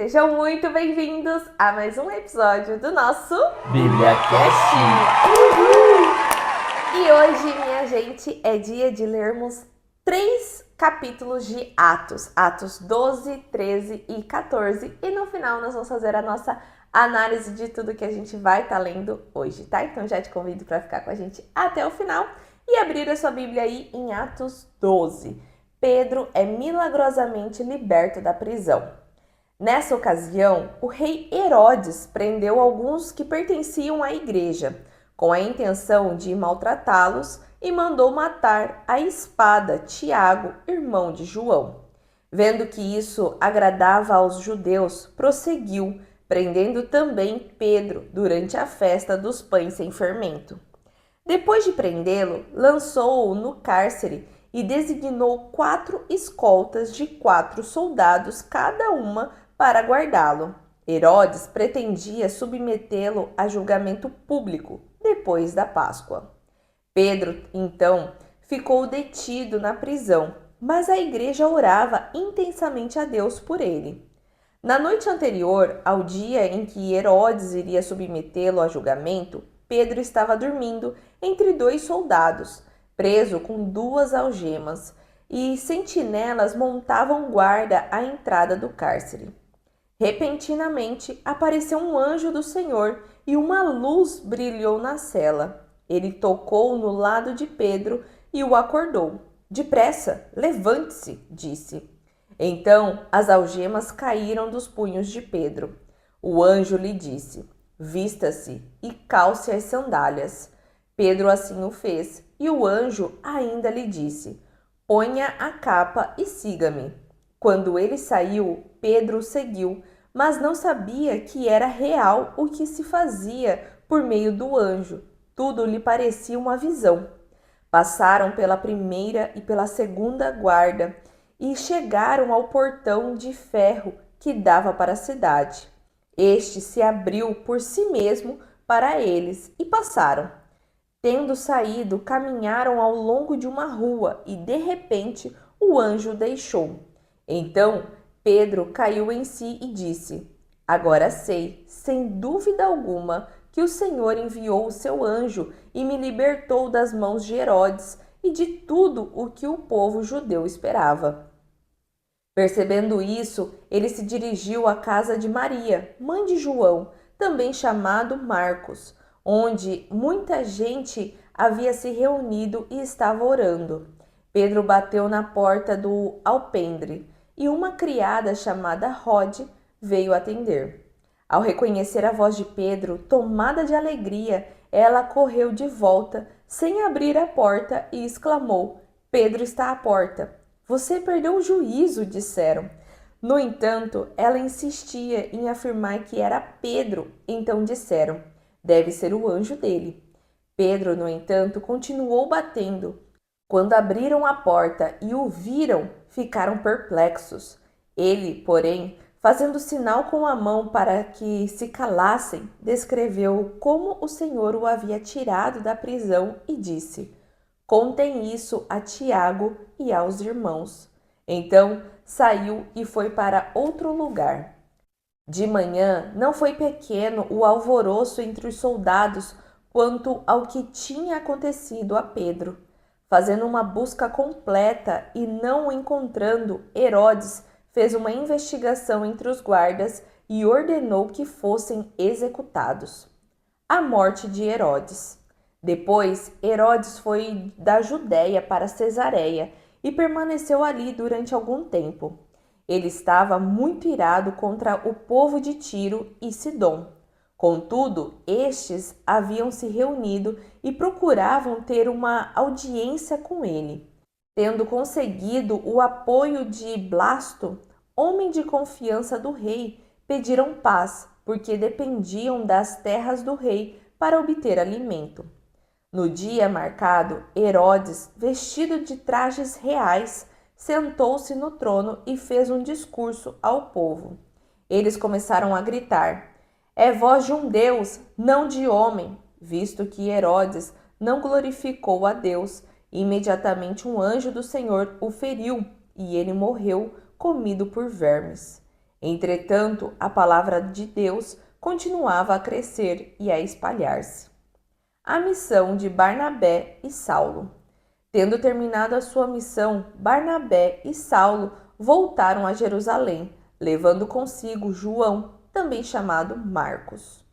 Sejam muito bem-vindos a mais um episódio do nosso BíbliaCast! E hoje, minha gente, é dia de lermos 3 capítulos de Atos. Atos 12, 13 e 14. E no final nós vamos fazer a nossa análise de tudo que a gente vai estar lendo hoje, tá? Então já te convido para ficar com a gente até o final e abrir a sua Bíblia aí em Atos 12. Pedro é milagrosamente liberto da prisão. Nessa ocasião, o rei Herodes prendeu alguns que pertenciam à igreja, com a intenção de maltratá-los, e mandou matar à espada Tiago, irmão de João. Vendo que isso agradava aos judeus, prosseguiu, prendendo também Pedro durante a festa dos pães sem fermento. Depois de prendê-lo, lançou-o no cárcere e designou 4 escoltas de 4 soldados cada uma para guardá-lo. Herodes pretendia submetê-lo a julgamento público depois da Páscoa. Pedro, então, ficou detido na prisão, mas a igreja orava intensamente a Deus por ele. Na noite anterior ao dia em que Herodes iria submetê-lo a julgamento, Pedro estava dormindo entre 2 soldados, preso com 2 algemas, e sentinelas montavam guarda à entrada do cárcere. Repentinamente apareceu um anjo do Senhor e uma luz brilhou na cela. Ele tocou no lado de Pedro e o acordou. "Depressa, levante-se", disse. Então as algemas caíram dos punhos de Pedro. O anjo lhe disse: "Vista-se e calce as sandálias." Pedro assim o fez, e o anjo ainda lhe disse: "Ponha a capa e siga-me." Quando ele saiu, Pedro o seguiu, mas não sabia que era real o que se fazia por meio do anjo. Tudo lhe parecia uma visão. Passaram pela primeira e pela segunda guarda e chegaram ao portão de ferro que dava para a cidade. Este se abriu por si mesmo para eles e passaram. Tendo saído, caminharam ao longo de uma rua e, de repente, o anjo deixou. Então Pedro caiu em si e disse: "Agora sei, sem dúvida alguma, que o Senhor enviou o seu anjo e me libertou das mãos de Herodes e de tudo o que o povo judeu esperava." Percebendo isso, ele se dirigiu à casa de Maria, mãe de João, também chamado Marcos, onde muita gente havia se reunido e estava orando. Pedro bateu na porta do alpendre e uma criada chamada Rode veio atender. Ao reconhecer a voz de Pedro, tomada de alegria, ela correu de volta, sem abrir a porta, e exclamou: "Pedro está à porta." "Você perdeu o juízo", disseram. No entanto, ela insistia em afirmar que era Pedro, então disseram: "Deve ser o anjo dele." Pedro, no entanto, continuou batendo. Quando abriram a porta e o viram, ficaram perplexos. Ele, porém, fazendo sinal com a mão para que se calassem, descreveu como o Senhor o havia tirado da prisão e disse: "Contem isso a Tiago e aos irmãos." Então saiu e foi para outro lugar. De manhã não foi pequeno o alvoroço entre os soldados quanto ao que tinha acontecido a Pedro. Fazendo uma busca completa e não o encontrando, Herodes fez uma investigação entre os guardas e ordenou que fossem executados. A morte de Herodes. Depois, Herodes foi da Judéia para Cesareia e permaneceu ali durante algum tempo. Ele estava muito irado contra o povo de Tiro e Sidom. Contudo, estes haviam se reunido e procuravam ter uma audiência com ele. Tendo conseguido o apoio de Blasto, homem de confiança do rei, pediram paz, porque dependiam das terras do rei para obter alimento. No dia marcado, Herodes, vestido de trajes reais, sentou-se no trono e fez um discurso ao povo. Eles começaram a gritar: "É voz de um Deus, não de homem." Visto que Herodes não glorificou a Deus, imediatamente um anjo do Senhor o feriu e ele morreu, comido por vermes. Entretanto, a palavra de Deus continuava a crescer e a espalhar-se. A missão de Barnabé e Saulo. Tendo terminado a sua missão, Barnabé e Saulo voltaram a Jerusalém, levando consigo João, também chamado Marcos.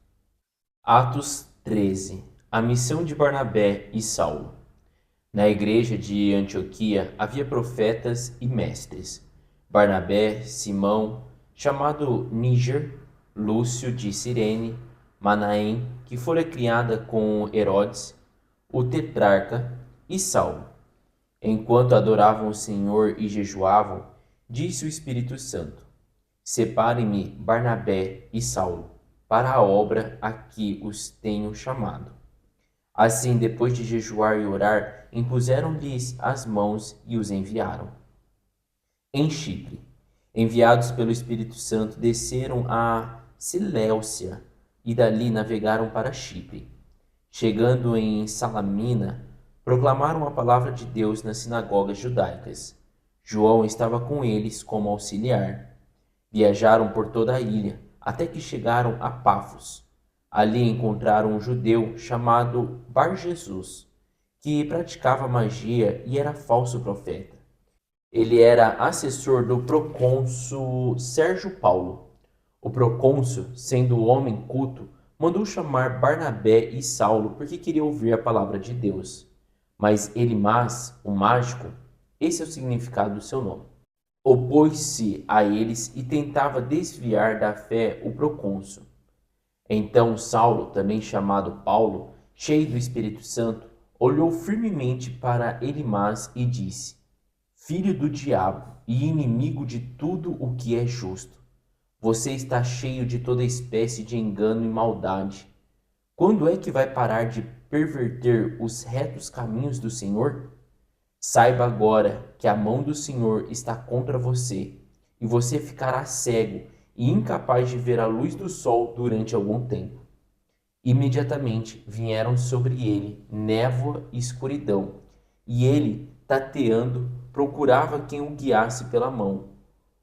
Atos 13. A missão de Barnabé e Saulo. Na igreja de Antioquia havia profetas e mestres. Barnabé, Simão, chamado Níger, Lúcio de Cirene, Manaém, que fora criada com Herodes, o tetrarca, e Saulo. Enquanto adoravam o Senhor e jejuavam, disse o Espírito Santo: Separe-me Barnabé e Saulo para a obra a que os tenho chamado. Assim, depois de jejuar e orar, impuseram-lhes as mãos e os enviaram. Em Chipre, enviados pelo Espírito Santo, desceram a Seleucia e dali navegaram para Chipre. Chegando em Salamina, proclamaram a palavra de Deus nas sinagogas judaicas. João estava com eles como auxiliar. Viajaram por toda a ilha, até que chegaram a Pafos. Ali encontraram um judeu chamado Bar-Jesus, que praticava magia e era falso profeta. Ele era assessor do procônsul Sérgio Paulo. O procônsul, sendo homem culto, mandou chamar Barnabé e Saulo porque queria ouvir a palavra de Deus. Mas Elimas, o mágico, esse é o significado do seu nome, opôs-se a eles e tentava desviar da fé o procônsul. Então Saulo, também chamado Paulo, cheio do Espírito Santo, olhou firmemente para Elimas e disse: Filho do diabo e inimigo de tudo o que é justo, você está cheio de toda espécie de engano e maldade. Quando é que vai parar de perverter os retos caminhos do Senhor? Saiba agora que a mão do Senhor está contra você, e você ficará cego e incapaz de ver a luz do sol durante algum tempo. Imediatamente vieram sobre ele névoa e escuridão, e ele, tateando, procurava quem o guiasse pela mão.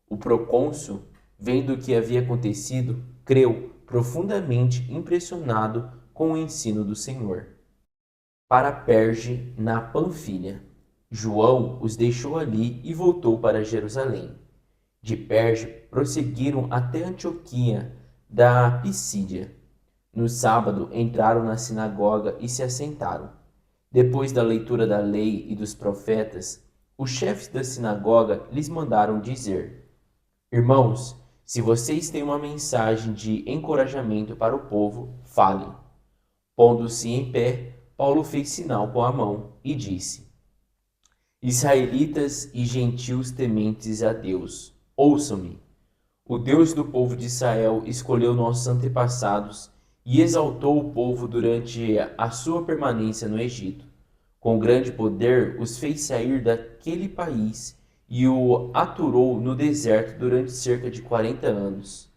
O procônsul, vendo o que havia acontecido, creu, profundamente impressionado com o ensino do Senhor. Para Perge, na Panfilha. João os deixou ali e voltou para Jerusalém. De Perge prosseguiram até Antioquia da Pisídia. No sábado entraram na sinagoga e se assentaram. Depois da leitura da lei e dos profetas, os chefes da sinagoga lhes mandaram dizer: Irmãos, se vocês têm uma mensagem de encorajamento para o povo, falem. Pondo-se em pé, Paulo fez sinal com a mão e disse: Israelitas e gentios tementes a Deus, ouçam-me. O Deus do povo de Israel escolheu nossos antepassados e exaltou o povo durante a sua permanência no Egito. Com grande poder os fez sair daquele país e o aturou no deserto durante cerca de 40 anos.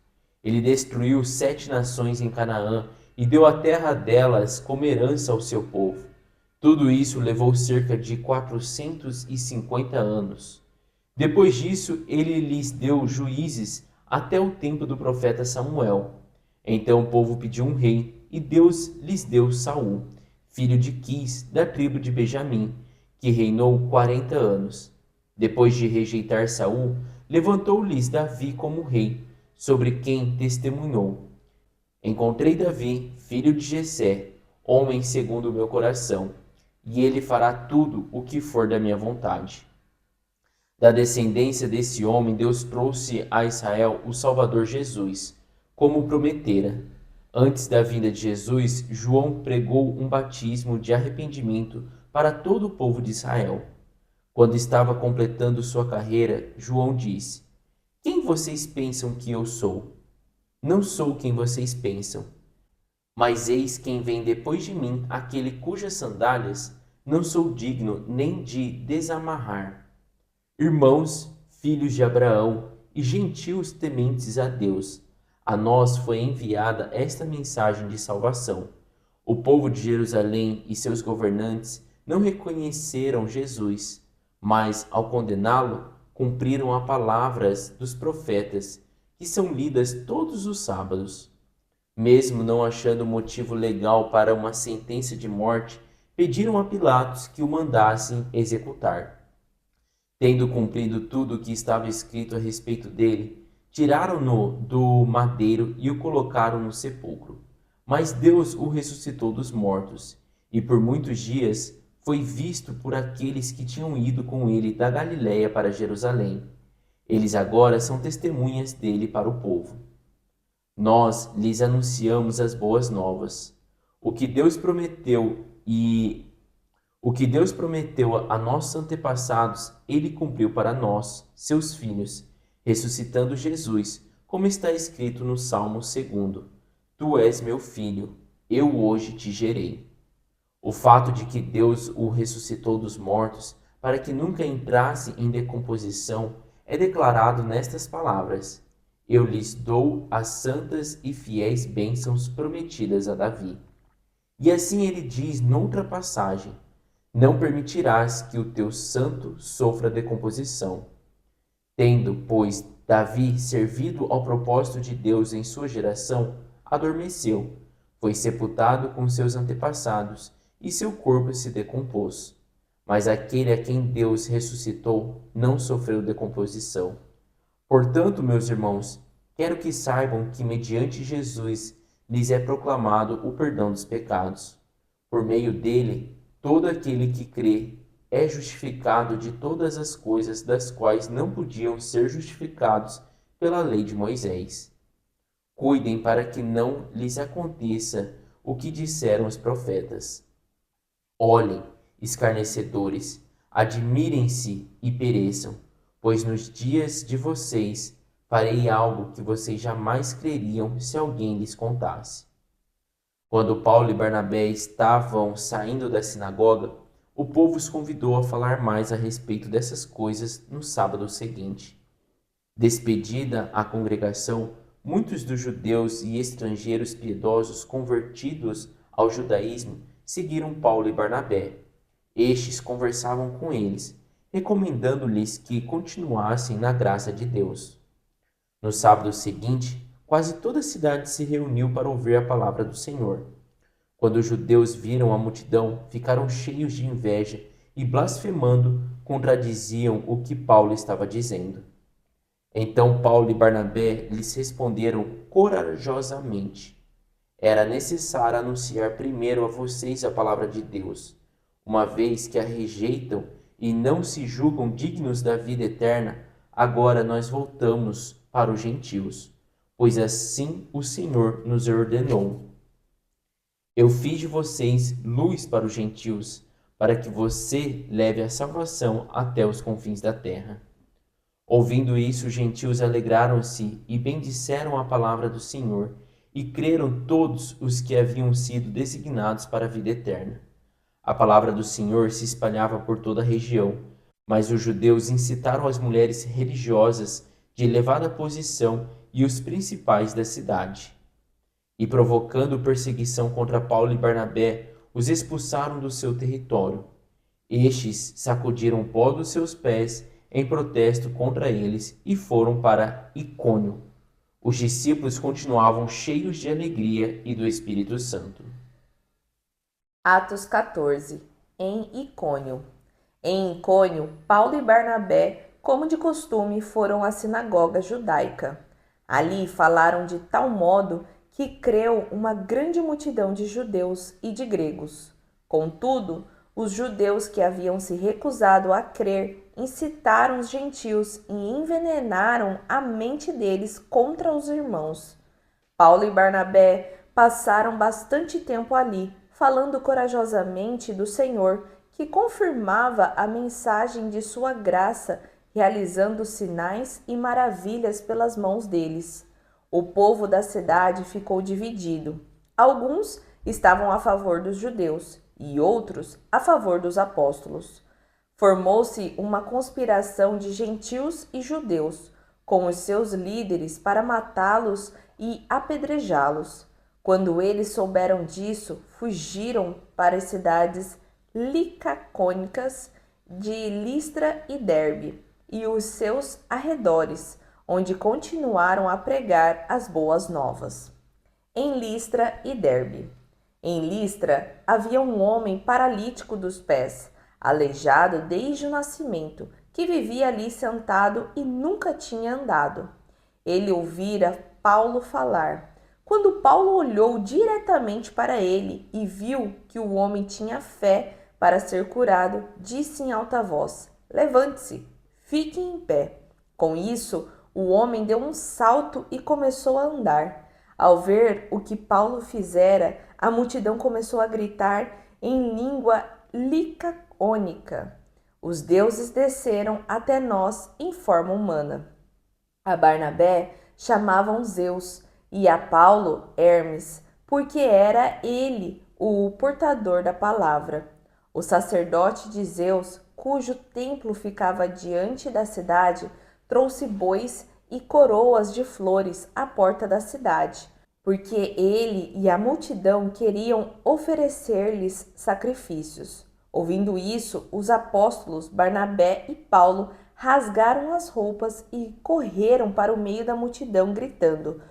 Ele destruiu 7 nações em Canaã e deu a terra delas como herança ao seu povo. Tudo isso levou cerca de 450 anos. Depois disso, ele lhes deu juízes até o tempo do profeta Samuel. Então o povo pediu um rei, e Deus lhes deu Saul, filho de Quis, da tribo de Benjamim, que reinou 40 anos. Depois de rejeitar Saul, levantou-lhes Davi como rei, sobre quem testemunhou: Encontrei Davi, filho de Jessé, homem segundo o meu coração, e ele fará tudo o que for da minha vontade. Da descendência desse homem, Deus trouxe a Israel o Salvador Jesus, como prometera. Antes da vinda de Jesus, João pregou um batismo de arrependimento para todo o povo de Israel. Quando estava completando sua carreira, João disse: Quem vocês pensam que eu sou? Não sou quem vocês pensam. Mas eis quem vem depois de mim, aquele cujas sandálias não sou digno nem de desamarrar. Irmãos, filhos de Abraão e gentios tementes a Deus, a nós foi enviada esta mensagem de salvação. O povo de Jerusalém e seus governantes não reconheceram Jesus, mas, ao condená-lo, cumpriram as palavras dos profetas que são lidas todos os sábados. Mesmo não achando motivo legal para uma sentença de morte, pediram a Pilatos que o mandassem executar. Tendo cumprido tudo o que estava escrito a respeito dele, tiraram-no do madeiro e o colocaram no sepulcro. Mas Deus o ressuscitou dos mortos, e por muitos dias foi visto por aqueles que tinham ido com ele da Galiléia para Jerusalém. Eles agora são testemunhas dele para o povo. Nós lhes anunciamos as boas novas. O que Deus prometeu a nossos antepassados, ele cumpriu para nós, seus filhos, ressuscitando Jesus, como está escrito no Salmo 2: Tu és meu filho, eu hoje te gerei. O fato de que Deus o ressuscitou dos mortos, para que nunca entrasse em decomposição, é declarado nestas palavras: Eu lhes dou as santas e fiéis bênçãos prometidas a Davi. E assim ele diz noutra passagem: Não permitirás que o teu santo sofra decomposição. Tendo, pois, Davi servido ao propósito de Deus em sua geração, adormeceu, foi sepultado com seus antepassados, e seu corpo se decompôs. Mas aquele a quem Deus ressuscitou não sofreu decomposição. Portanto, meus irmãos, quero que saibam que mediante Jesus lhes é proclamado o perdão dos pecados. Por meio dele, todo aquele que crê é justificado de todas as coisas das quais não podiam ser justificados pela lei de Moisés. Cuidem para que não lhes aconteça o que disseram os profetas. Olhem, escarnecedores, admirem-se e pereçam, pois nos dias de vocês farei algo que vocês jamais creriam se alguém lhes contasse. Quando Paulo e Barnabé estavam saindo da sinagoga, o povo os convidou a falar mais a respeito dessas coisas no sábado seguinte. Despedida a congregação, muitos dos judeus e estrangeiros piedosos convertidos ao judaísmo seguiram Paulo e Barnabé. Estes conversavam com eles, recomendando-lhes que continuassem na graça de Deus. No sábado seguinte, quase toda a cidade se reuniu para ouvir a palavra do Senhor. Quando os judeus viram a multidão, ficaram cheios de inveja e, blasfemando, contradiziam o que Paulo estava dizendo. Então Paulo e Barnabé lhes responderam corajosamente: Era necessário anunciar primeiro a vocês a palavra de Deus. Uma vez que a rejeitam e não se julgam dignos da vida eterna, agora nós voltamos para os gentios, pois assim o Senhor nos ordenou. Eu fiz de vocês luz para os gentios, para que você leve a salvação até os confins da terra. Ouvindo isso, os gentios alegraram-se e bendisseram a palavra do Senhor, e creram todos os que haviam sido designados para a vida eterna. A palavra do Senhor se espalhava por toda a região, mas os judeus incitaram as mulheres religiosas de elevada posição e os principais da cidade. E provocando perseguição contra Paulo e Barnabé, os expulsaram do seu território. Estes sacudiram o pó dos seus pés em protesto contra eles e foram para Icônio. Os discípulos continuavam cheios de alegria e do Espírito Santo. Atos 14. Em Icônio. Em Icônio, Paulo e Barnabé, como de costume, foram à sinagoga judaica. Ali falaram de tal modo que creu uma grande multidão de judeus e de gregos. Contudo, os judeus que haviam se recusado a crer incitaram os gentios e envenenaram a mente deles contra os irmãos. Paulo e Barnabé passaram bastante tempo ali, falando corajosamente do Senhor, que confirmava a mensagem de sua graça, realizando sinais e maravilhas pelas mãos deles. O povo da cidade ficou dividido. Alguns estavam a favor dos judeus e outros a favor dos apóstolos. Formou-se uma conspiração de gentios e judeus, com os seus líderes para matá-los e apedrejá-los. Quando eles souberam disso, fugiram para as cidades licacônicas de Listra e Derbe e os seus arredores, onde continuaram a pregar as boas novas. Em Listra e Derbe. Em Listra havia um homem paralítico dos pés, aleijado desde o nascimento, que vivia ali sentado e nunca tinha andado. Ele ouvira Paulo falar. Quando Paulo olhou diretamente para ele e viu que o homem tinha fé para ser curado, disse em alta voz: Levante-se, fique em pé. Com isso, o homem deu um salto e começou a andar. Ao ver o que Paulo fizera, a multidão começou a gritar em língua licacônica: Os deuses desceram até nós em forma humana. A Barnabé chamavam Zeus e a Paulo Hermes, porque era ele o portador da palavra. O sacerdote de Zeus, cujo templo ficava diante da cidade, trouxe bois e coroas de flores à porta da cidade, porque ele e a multidão queriam oferecer-lhes sacrifícios. Ouvindo isso, os apóstolos Barnabé e Paulo rasgaram as roupas e correram para o meio da multidão, gritando: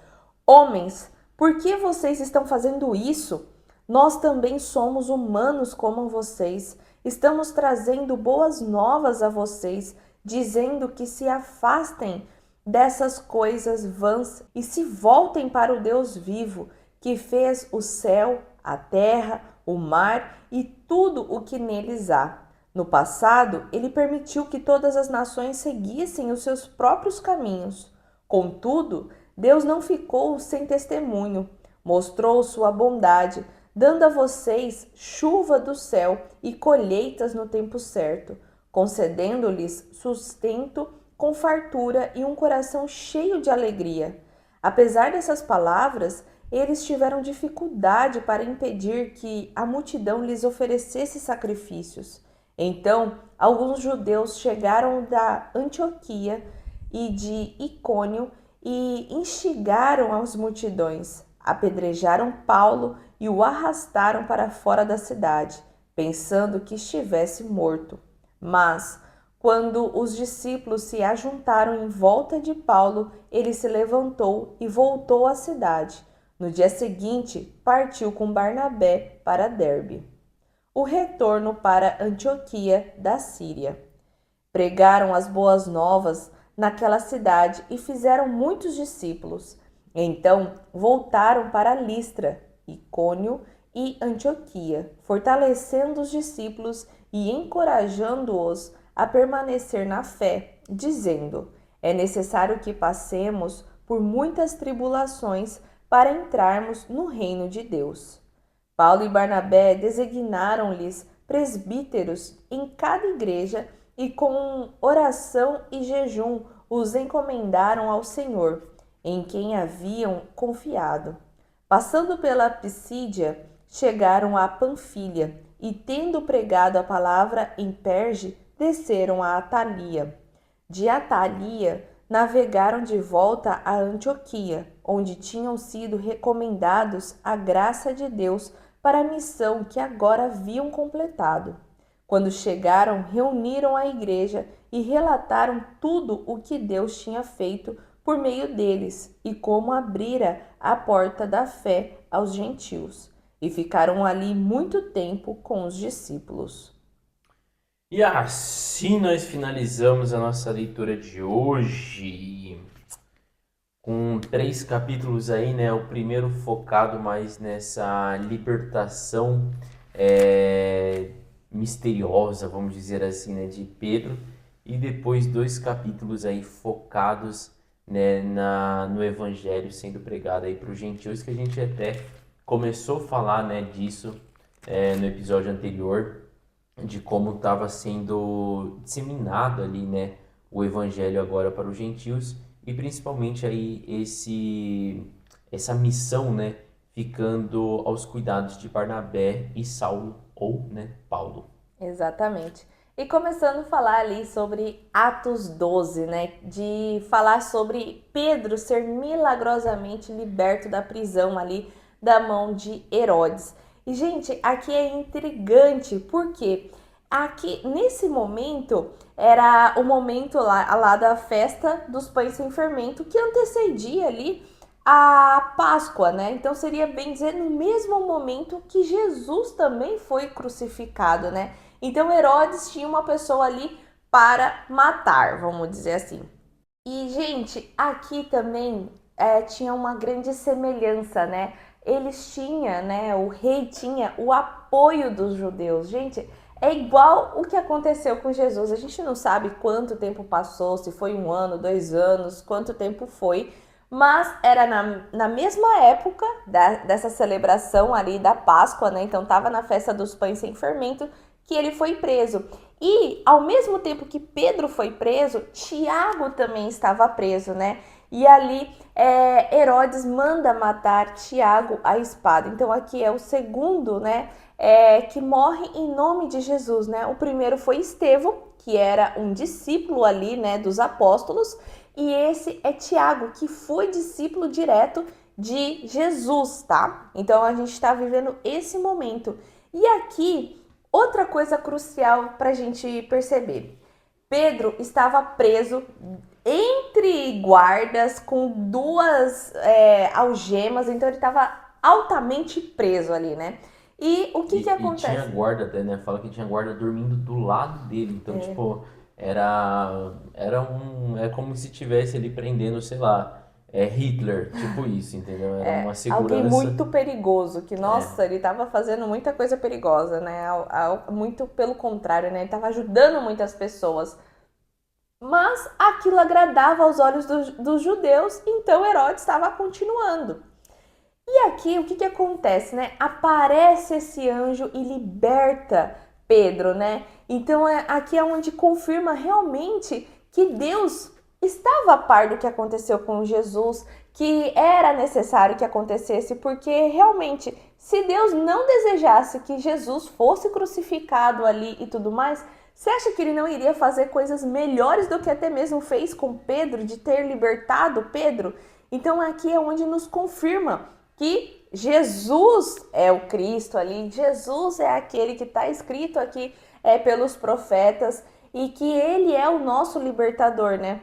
Homens, por que vocês estão fazendo isso? Nós também somos humanos como vocês. Estamos trazendo boas novas a vocês, dizendo que se afastem dessas coisas vãs e se voltem para o Deus vivo, que fez o céu, a terra, o mar e tudo o que neles há. No passado, ele permitiu que todas as nações seguissem os seus próprios caminhos. Contudo, Deus não ficou sem testemunho. Mostrou sua bondade, dando a vocês chuva do céu e colheitas no tempo certo, concedendo-lhes sustento com fartura e um coração cheio de alegria. Apesar dessas palavras, eles tiveram dificuldade para impedir que a multidão lhes oferecesse sacrifícios. Então, alguns judeus chegaram da Antioquia e de Icônio e instigaram as multidões, apedrejaram Paulo e o arrastaram para fora da cidade, pensando que estivesse morto. Mas, quando os discípulos se ajuntaram em volta de Paulo, ele se levantou e voltou à cidade. No dia seguinte, partiu com Barnabé para Derbe. O retorno para Antioquia da Síria. Pregaram as boas novas naquela cidade e fizeram muitos discípulos. Então voltaram para Listra, Icônio e Antioquia, fortalecendo os discípulos e encorajando-os a permanecer na fé, dizendo: É necessário que passemos por muitas tribulações para entrarmos no reino de Deus. Paulo e Barnabé designaram-lhes presbíteros em cada igreja e com oração e jejum os encomendaram ao Senhor, em quem haviam confiado. Passando pela Pisídia, chegaram a Panfilha e, tendo pregado a palavra em Perge, desceram a Atalia. De Atalia, navegaram de volta a Antioquia, onde tinham sido recomendados à graça de Deus para a missão que agora haviam completado. Quando chegaram, reuniram a igreja e relataram tudo o que Deus tinha feito por meio deles e como abrira a porta da fé aos gentios. E ficaram ali muito tempo com os discípulos. E assim nós finalizamos a nossa leitura de hoje, com 3 capítulos aí, né? O primeiro focado mais nessa libertação misteriosa, vamos dizer assim, né, de Pedro, e depois 2 capítulos aí focados, né, no evangelho sendo pregado aí para os gentios, que a gente até começou a falar, né, disso no episódio anterior, de como estava sendo disseminado ali, né, o evangelho agora para os gentios, e principalmente aí essa missão, né, ficando aos cuidados de Barnabé e Saulo, ou, né, Paulo. Exatamente. E começando a falar ali sobre Atos 12, né, de falar sobre Pedro ser milagrosamente liberto da prisão ali da mão de Herodes. E, gente, aqui é intrigante, porque aqui, nesse momento, era o momento lá da festa dos pães sem fermento, que antecedia ali a Páscoa, né? Então seria bem dizer no mesmo momento que Jesus também foi crucificado, né? Então Herodes tinha uma pessoa ali para matar, vamos dizer assim. E, gente, aqui também tinha uma grande semelhança, né? Eles tinham, né? O rei tinha o apoio dos judeus. Gente, é igual o que aconteceu com Jesus. A gente não sabe quanto tempo passou, se foi 1 ano, 2 anos, quanto tempo foi, mas era na mesma época dessa celebração ali da Páscoa, né? Então tava na festa dos pães sem fermento que ele foi preso. E ao mesmo tempo que Pedro foi preso, Tiago também estava preso, né? E ali Herodes manda matar Tiago à espada. Então aqui é o segundo, né? Que morre em nome de Jesus, né? O primeiro foi Estevão, que era um discípulo ali, né, dos apóstolos, e esse é Tiago, que foi discípulo direto de Jesus, tá? Então a gente está vivendo esse momento. E aqui, outra coisa crucial para a gente perceber: Pedro estava preso entre guardas com duas algemas, então ele estava altamente preso ali, né? E o que E tinha acontece? guarda até, né? Fala que tinha guarda dormindo do lado dele. Então, tipo, é como se tivesse ali prendendo, sei lá, Hitler, tipo isso, entendeu? Era uma Alguém segurança. muito perigoso, que, É, nossa, ele estava fazendo muita coisa perigosa, né? Muito pelo contrário, né? Ele estava ajudando muitas pessoas. Mas aquilo agradava aos olhos dos judeus, então Herodes estava continuando. E aqui o que acontece, né? Aparece esse anjo e liberta Pedro, né? Então aqui é onde confirma realmente que Deus estava a par do que aconteceu com Jesus, que era necessário que acontecesse, porque realmente, se Deus não desejasse que Jesus fosse crucificado ali e tudo mais, você acha que ele não iria fazer coisas melhores do que até mesmo fez com Pedro, de ter libertado Pedro? Então aqui é onde nos confirma que Jesus é o Cristo ali, Jesus é aquele que está escrito aqui pelos profetas e que ele é o nosso libertador, né?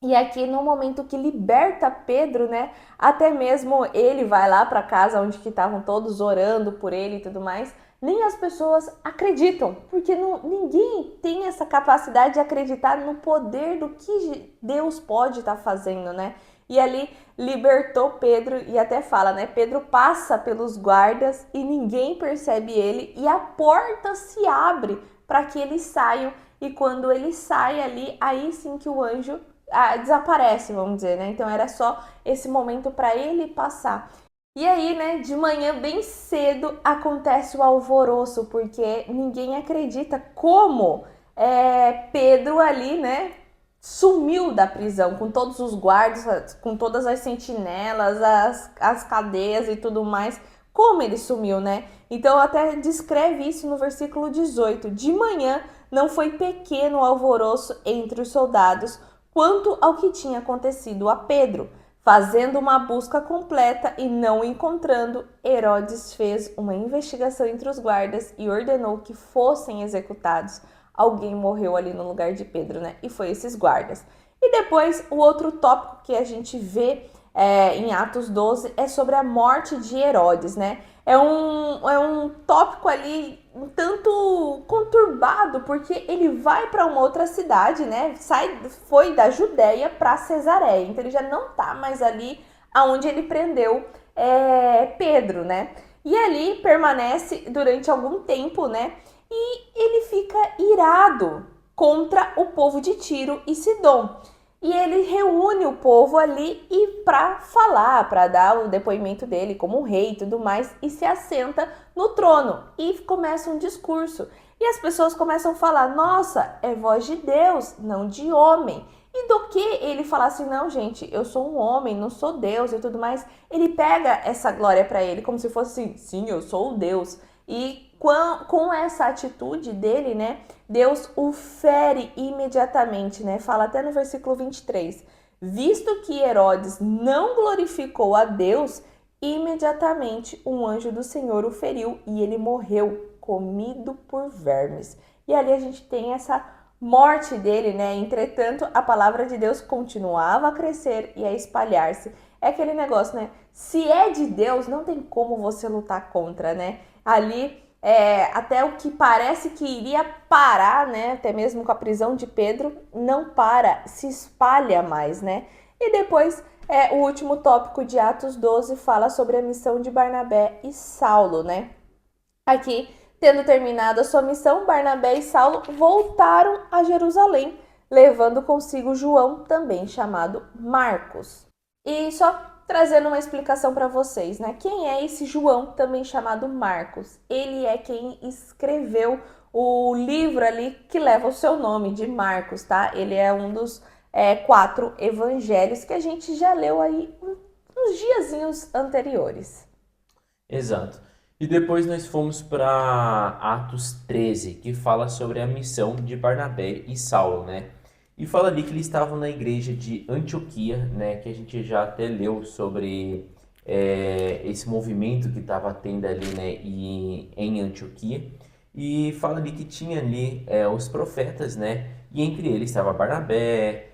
E aqui no momento que liberta Pedro, né? Até mesmo ele vai lá para casa onde que estavam todos orando por ele e tudo mais. Nem as pessoas acreditam, porque ninguém tem essa capacidade de acreditar no poder do que Deus pode estar fazendo, né? E ali libertou Pedro e até fala, né? Pedro passa pelos guardas e ninguém percebe ele e a porta se abre para que eles saiam. E quando ele sai ali, aí sim que o anjo desaparece, vamos dizer, né? Então era só esse momento para ele passar. E aí, né, de manhã bem cedo acontece o alvoroço, porque ninguém acredita como Pedro ali, né, sumiu da prisão com todos os guardas, com todas as sentinelas, as cadeias e tudo mais. Como ele sumiu, né? Então até descreve isso no versículo 18. De manhã não foi pequeno o alvoroço entre os soldados quanto ao que tinha acontecido a Pedro. Fazendo uma busca completa e não encontrando, Herodes fez uma investigação entre os guardas e ordenou que fossem executados. Alguém morreu ali no lugar de Pedro, né? E foi esses guardas. E depois, o outro tópico que a gente vê em Atos 12 é sobre a morte de Herodes, né? É um tópico ali um tanto conturbado, porque ele vai para uma outra cidade, né? Foi da Judéia para Cesareia, então ele já não tá mais ali aonde ele prendeu Pedro, né? E ali permanece durante algum tempo, né? E ele fica irado contra o povo de Tiro e Sidom. E ele reúne o povo ali e para falar, para dar o depoimento dele como rei e tudo mais, e se assenta no trono e começa um discurso. E as pessoas começam a falar: nossa, é voz de Deus, não de homem. E do que ele falar assim: não, gente, eu sou um homem, não sou Deus e tudo mais, ele pega essa glória para ele como se fosse assim: sim, eu sou o Deus. E com essa atitude dele, né, Deus o fere imediatamente, né? Fala até no versículo 23. Visto que Herodes não glorificou a Deus, imediatamente um anjo do Senhor o feriu e ele morreu, comido por vermes. e ali a gente tem essa morte dele, né? Entretanto, a palavra de Deus continuava a crescer e a espalhar-se. É aquele negócio, né? Se é de Deus, não tem como você lutar contra, né? Ali, até o que parece que iria parar, né? Até mesmo com a prisão de Pedro, não para, se espalha mais, né? E depois, o último tópico de Atos 12 fala sobre a missão de Barnabé e Saulo, né? Aqui, tendo terminado a sua missão, Barnabé e Saulo voltaram a Jerusalém, levando consigo João, também chamado Marcos. E só trazendo uma explicação para vocês, né? Quem é esse João, também chamado Marcos? Ele é quem escreveu o livro ali que leva o seu nome, de Marcos, tá? Ele é um dos 4 evangelhos que a gente já leu aí uns diazinhos anteriores. Exato. E depois nós fomos para Atos 13, que fala sobre a missão de Barnabé e Saulo, né? E fala ali que eles estavam na igreja de Antioquia, né? Que a gente já até leu sobre esse movimento que estava tendo ali, né? Em Antioquia. E fala ali que tinha ali os profetas, né? E entre eles estava Barnabé,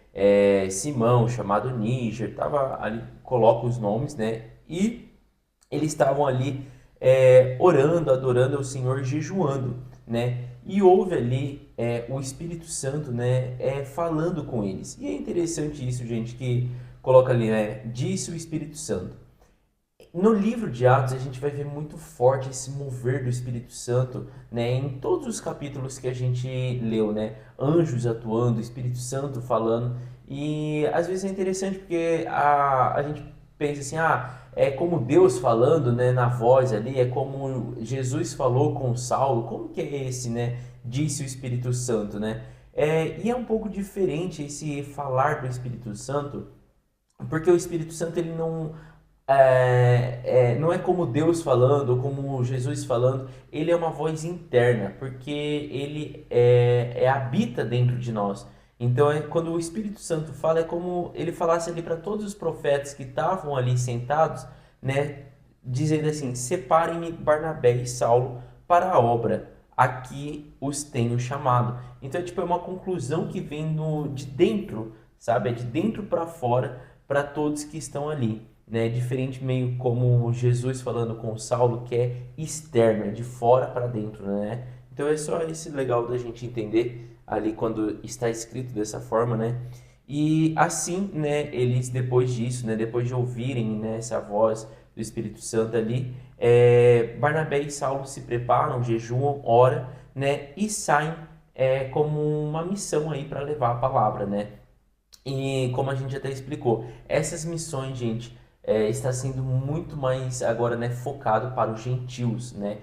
Simão, chamado Níger, tava ali, coloca os nomes, né? E eles estavam ali orando, adorando ao Senhor, jejuando, né? E houve ali o Espírito Santo, né, falando com eles. E é interessante isso, gente, que coloca ali, né? Disse o Espírito Santo. No livro de Atos, a gente vai ver muito forte esse mover do Espírito Santo, né? Em todos os capítulos que a gente leu, né? Anjos atuando, Espírito Santo falando. E às vezes é interessante porque a gente pensa assim, é como Deus falando, né? Na voz ali, é como Jesus falou com Saulo. Como que é esse, né? Disse o Espírito Santo, né? E é um pouco diferente esse falar do Espírito Santo, porque o Espírito Santo ele não é como Deus falando ou como Jesus falando, ele é uma voz interna, porque ele habita dentro de nós. Então, quando o Espírito Santo fala, é como ele falasse ali para todos os profetas que estavam ali sentados, né, dizendo assim: separem-me Barnabé e Saulo para a obra, aqui os tenho chamado. Então, é uma conclusão que vem de dentro, sabe? É de dentro para fora, para todos que estão ali, né? Diferente meio como Jesus falando com Saulo, que é externo, é de fora para dentro, né? Então é só esse legal da gente entender ali quando está escrito dessa forma, né? E assim, né, eles depois disso, né, depois de ouvirem, né, essa voz do Espírito Santo ali, Barnabé e Saulo se preparam, jejuam, oram, né, e saem como uma missão aí para levar a palavra, né? E como a gente até explicou, essas missões, gente, está sendo muito mais agora, né, focado para os gentios, né?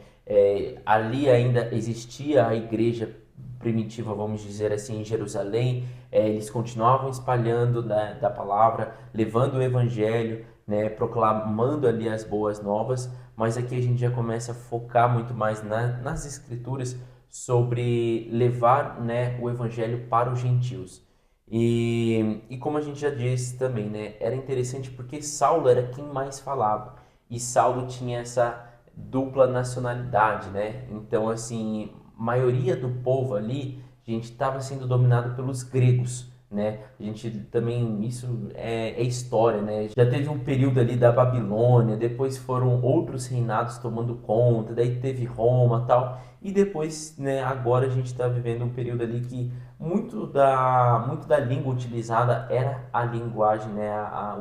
Ali ainda existia a igreja primitiva, vamos dizer assim, em Jerusalém. Eles continuavam espalhando da palavra, levando o evangelho, né, proclamando ali as boas novas, mas aqui a gente já começa a focar muito mais nas escrituras sobre levar, né, o evangelho para os gentios. E como a gente já disse também, né, era interessante porque Saulo era quem mais falava. E Saulo tinha essa dupla nacionalidade, né? Então, assim, a maioria do povo ali, a gente estava sendo dominado pelos gregos, né? A gente também, isso é história, né? Já teve um período ali da Babilônia, depois foram outros reinados tomando conta, daí teve Roma, tal. E depois, né, agora a gente está vivendo um período ali que muito da língua utilizada era a linguagem, né,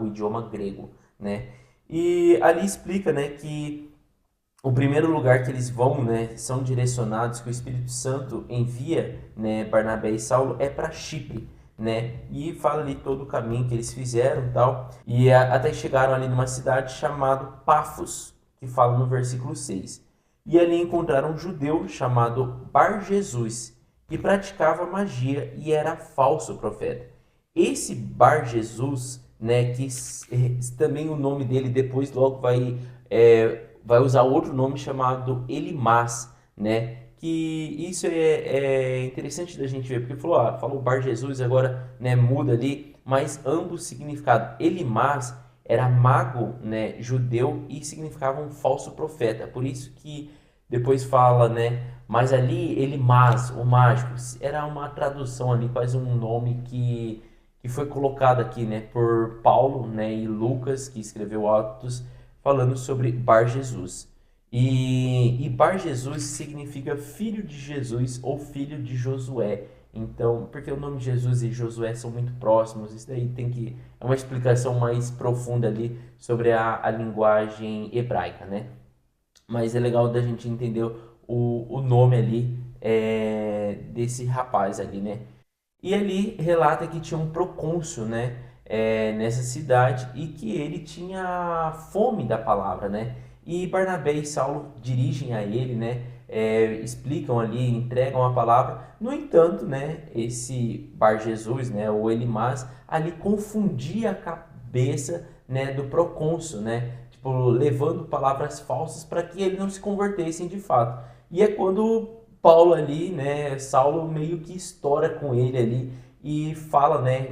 o idioma grego, né? E ali explica, né, que o primeiro lugar que eles vão, né, são direcionados, que o Espírito Santo envia, né, Barnabé e Saulo, é para Chipre, né? E fala ali todo o caminho que eles fizeram e tal. E até chegaram ali numa cidade chamada Pafos, que fala no versículo 6. E ali encontraram um judeu chamado Bar Jesus, que praticava magia e era falso profeta. Esse Bar Jesus, né, que também o nome dele depois logo vai usar outro nome chamado Elimas, né? Que isso é interessante da gente ver, porque falou Bar Jesus, agora, né, muda ali, mas ambos significados. Elimas era mago, né, judeu, e significava um falso profeta. Por isso que depois fala, né? Mas ali, Elimas, o mágico, era uma tradução ali, quase um nome que foi colocado aqui, né, por Paulo, né, e Lucas, que escreveu Atos, falando sobre Bar Jesus. E Bar Jesus significa filho de Jesus ou filho de Josué. Então, porque o nome de Jesus e Josué são muito próximos, isso daí tem que. É uma explicação mais profunda ali sobre a linguagem hebraica, né? Mas é legal da gente entender o nome ali desse rapaz ali, né? E ali relata que tinha um procônsul, né, nessa cidade e que ele tinha fome da palavra, né? E Barnabé e Saulo dirigem a ele, né? Explicam ali, entregam a palavra. No entanto, né, esse Bar Jesus, né, ou Elimas, ali confundia a cabeça, né, do procônsul, né? Tipo, levando palavras falsas para que ele não se convertessem de fato. E é quando Paulo ali, né, Saulo meio que estoura com ele ali e fala, né,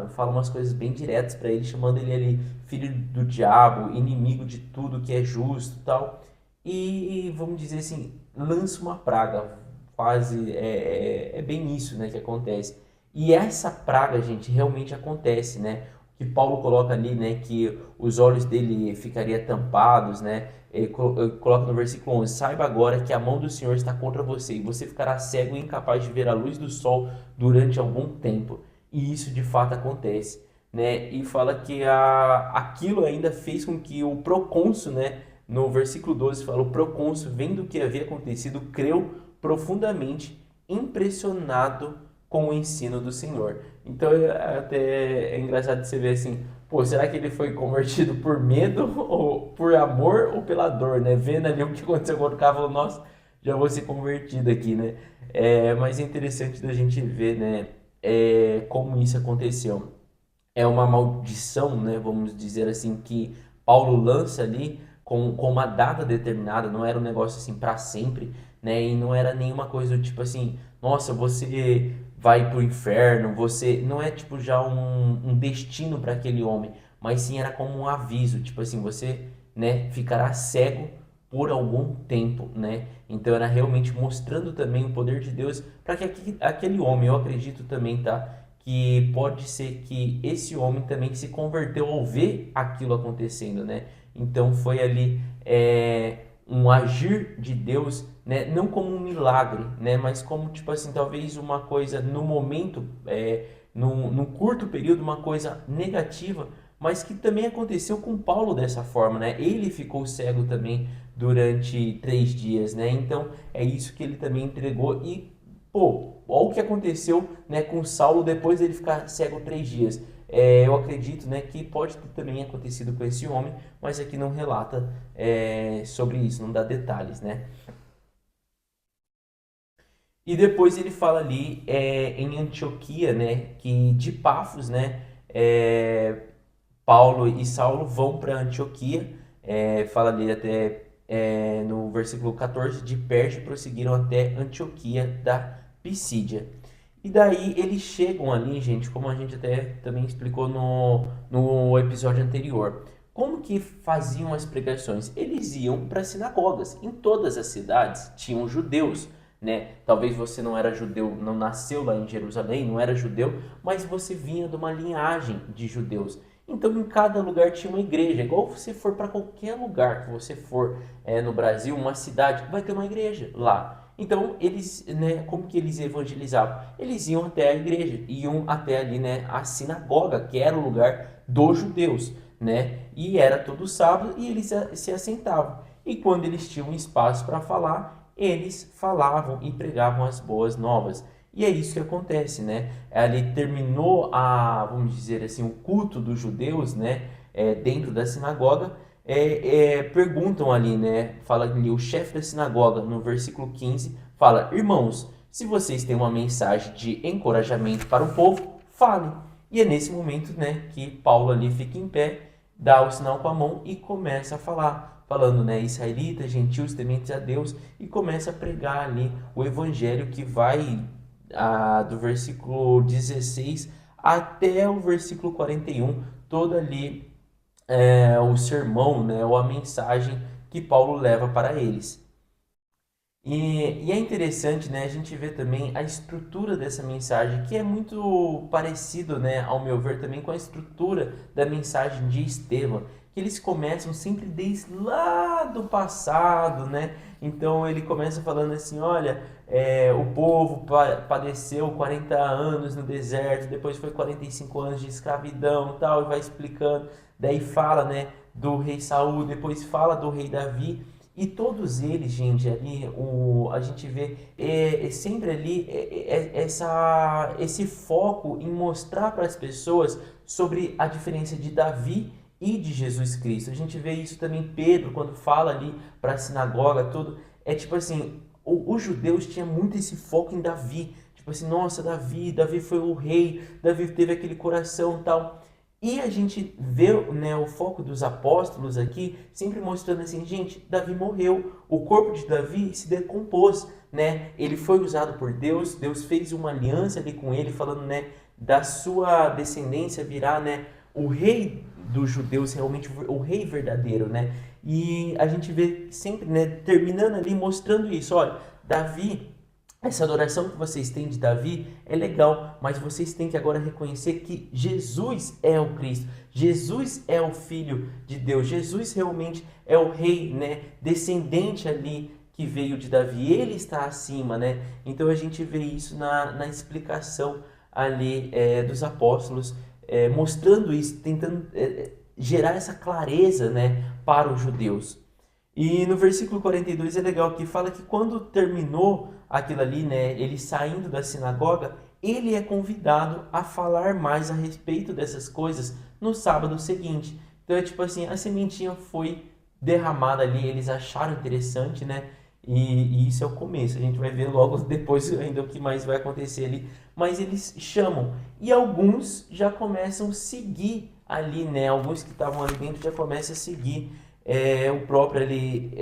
fala umas coisas bem diretas para ele, chamando ele ali filho do diabo, inimigo de tudo que é justo, e tal. E vamos dizer assim, lança uma praga, quase é bem isso, né, que acontece. E essa praga, gente, realmente acontece, né? O que Paulo coloca ali, né, que os olhos dele ficariam tampados, né? Ele coloca no versículo 11: Saiba agora que a mão do Senhor está contra você, e você ficará cego e incapaz de ver a luz do sol durante algum tempo. E isso de fato acontece, né? E fala que aquilo ainda fez com que o procônsul, né? No versículo 12 fala: o procônsul, vendo o que havia acontecido, creu profundamente, impressionado com o ensino do Senhor. Então até é engraçado de você ver assim, pô, será que ele foi convertido por medo, ou por amor, ou pela dor, né? Vendo ali o que aconteceu com o cara, falou, nossa, já vou ser convertido aqui, né? Mas é interessante da gente ver, né, como isso aconteceu. É uma maldição, né, vamos dizer assim, que Paulo lança ali com uma data determinada, não era um negócio assim para sempre, né, e não era nenhuma coisa do tipo assim, nossa, você vai pro inferno, você não é tipo já um destino para aquele homem, mas sim era como um aviso, tipo assim, você, né, ficará cego por algum tempo, né? Então era realmente mostrando também o poder de Deus para que aquele homem, eu acredito também, tá? Que pode ser que esse homem também se converteu ao ver aquilo acontecendo, né? Então foi ali um agir de Deus, né? Não como um milagre, né? Mas como tipo assim, talvez uma coisa no momento, num curto período, uma coisa negativa, mas que também aconteceu com Paulo dessa forma, né? Ele ficou cego também durante 3 dias, né? Então é isso que ele também entregou e pô, olha o que aconteceu, né, com Saulo depois dele ficar cego 3 dias. Eu acredito, né, que pode ter também acontecido com esse homem, mas aqui não relata sobre isso, não dá detalhes, né? E depois ele fala ali em Antioquia, né, que de Pafos, né, Paulo e Saulo vão para Antioquia, fala ali até no versículo 14, de Perge prosseguiram até Antioquia da Pisídia. E daí eles chegam ali, gente, como a gente até também explicou no episódio anterior. Como que faziam as pregações? Eles iam para sinagogas. Em todas as cidades tinham judeus, né? Talvez você não era judeu, não nasceu lá em Jerusalém, não era judeu, mas você vinha de uma linhagem de judeus. Então, em cada lugar tinha uma igreja. Igual você for para qualquer lugar que você for no Brasil, uma cidade, vai ter uma igreja lá. Então, eles, né, como que eles evangelizavam? Eles iam até a igreja, iam até ali, né, a sinagoga, que era o lugar dos judeus, né? E era todo sábado e eles se assentavam. E quando eles tinham espaço para falar, eles falavam e pregavam as boas novas. E é isso que acontece, né? Ali terminou vamos dizer assim, o culto dos judeus, né? Dentro da sinagoga, perguntam ali, né? Fala ali, o chefe da sinagoga, no versículo 15, fala: Irmãos, se vocês têm uma mensagem de encorajamento para o povo, falem. E é nesse momento, né, que Paulo ali fica em pé, dá o sinal com a mão e começa a falar, falando, né, israelitas, gentios, tementes a Deus, e começa a pregar ali o evangelho que vai do versículo 16 até o versículo 41, todo ali o sermão, né, ou a mensagem que Paulo leva para eles. E é interessante, né, a gente ver também a estrutura dessa mensagem, que é muito parecido, né, ao meu ver, também com a estrutura da mensagem de Estevão, que eles começam sempre desde lá do passado, né? Então ele começa falando assim, olha, o povo padeceu 40 anos no deserto, depois foi 45 anos de escravidão, e tal, e vai explicando, daí fala, né, do rei Saul, depois fala do rei Davi. E todos eles, gente, ali a gente vê sempre ali esse foco em mostrar para as pessoas sobre a diferença de Davi e de Jesus Cristo. A gente vê isso também em Pedro, quando fala ali para a sinagoga, tudo. É tipo assim, os judeus tinham muito esse foco em Davi. Tipo assim, nossa, Davi foi o rei, Davi teve aquele coração tal. E a gente vê, né, o foco dos apóstolos aqui, sempre mostrando assim, gente, Davi morreu, o corpo de Davi se decompôs, né? Ele foi usado por Deus, Deus fez uma aliança ali com ele, falando, né, da sua descendência virá, né, o rei dos judeus, realmente o rei verdadeiro, né? E a gente vê sempre, né, terminando ali mostrando isso, olha, Davi, essa adoração que vocês têm de Davi é legal, mas vocês têm que agora reconhecer que Jesus é o Cristo, Jesus é o Filho de Deus, Jesus realmente é o Rei, né, descendente ali que veio de Davi, ele está acima, né? Então a gente vê isso na explicação ali dos apóstolos, mostrando isso, tentando gerar essa clareza, né, para os judeus. E no versículo 42 é legal que fala que quando terminou aquilo ali, né, ele saindo da sinagoga, ele é convidado a falar mais a respeito dessas coisas no sábado seguinte. Então é tipo assim, a sementinha foi derramada ali, eles acharam interessante, né? E isso é o começo. A gente vai ver logo depois ainda o que mais vai acontecer ali. Mas eles chamam. E alguns já começam a seguir ali, né? Alguns que estavam ali dentro já começam a seguir o próprio ali,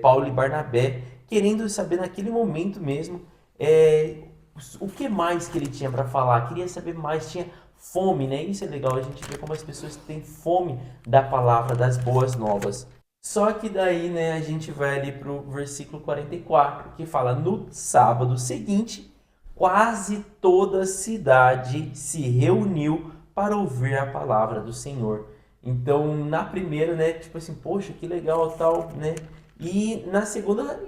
Paulo e Barnabé, querendo saber naquele momento mesmo o que mais que ele tinha para falar, queria saber mais, tinha fome, né? Isso é legal, a gente vê como as pessoas têm fome da palavra, das boas novas. Só que daí, né, a gente vai ali pro versículo 44, que fala: no sábado seguinte, quase toda a cidade se reuniu para ouvir a palavra do Senhor. Então, na primeira, né, tipo assim, poxa, que legal, tal, né? E na segunda,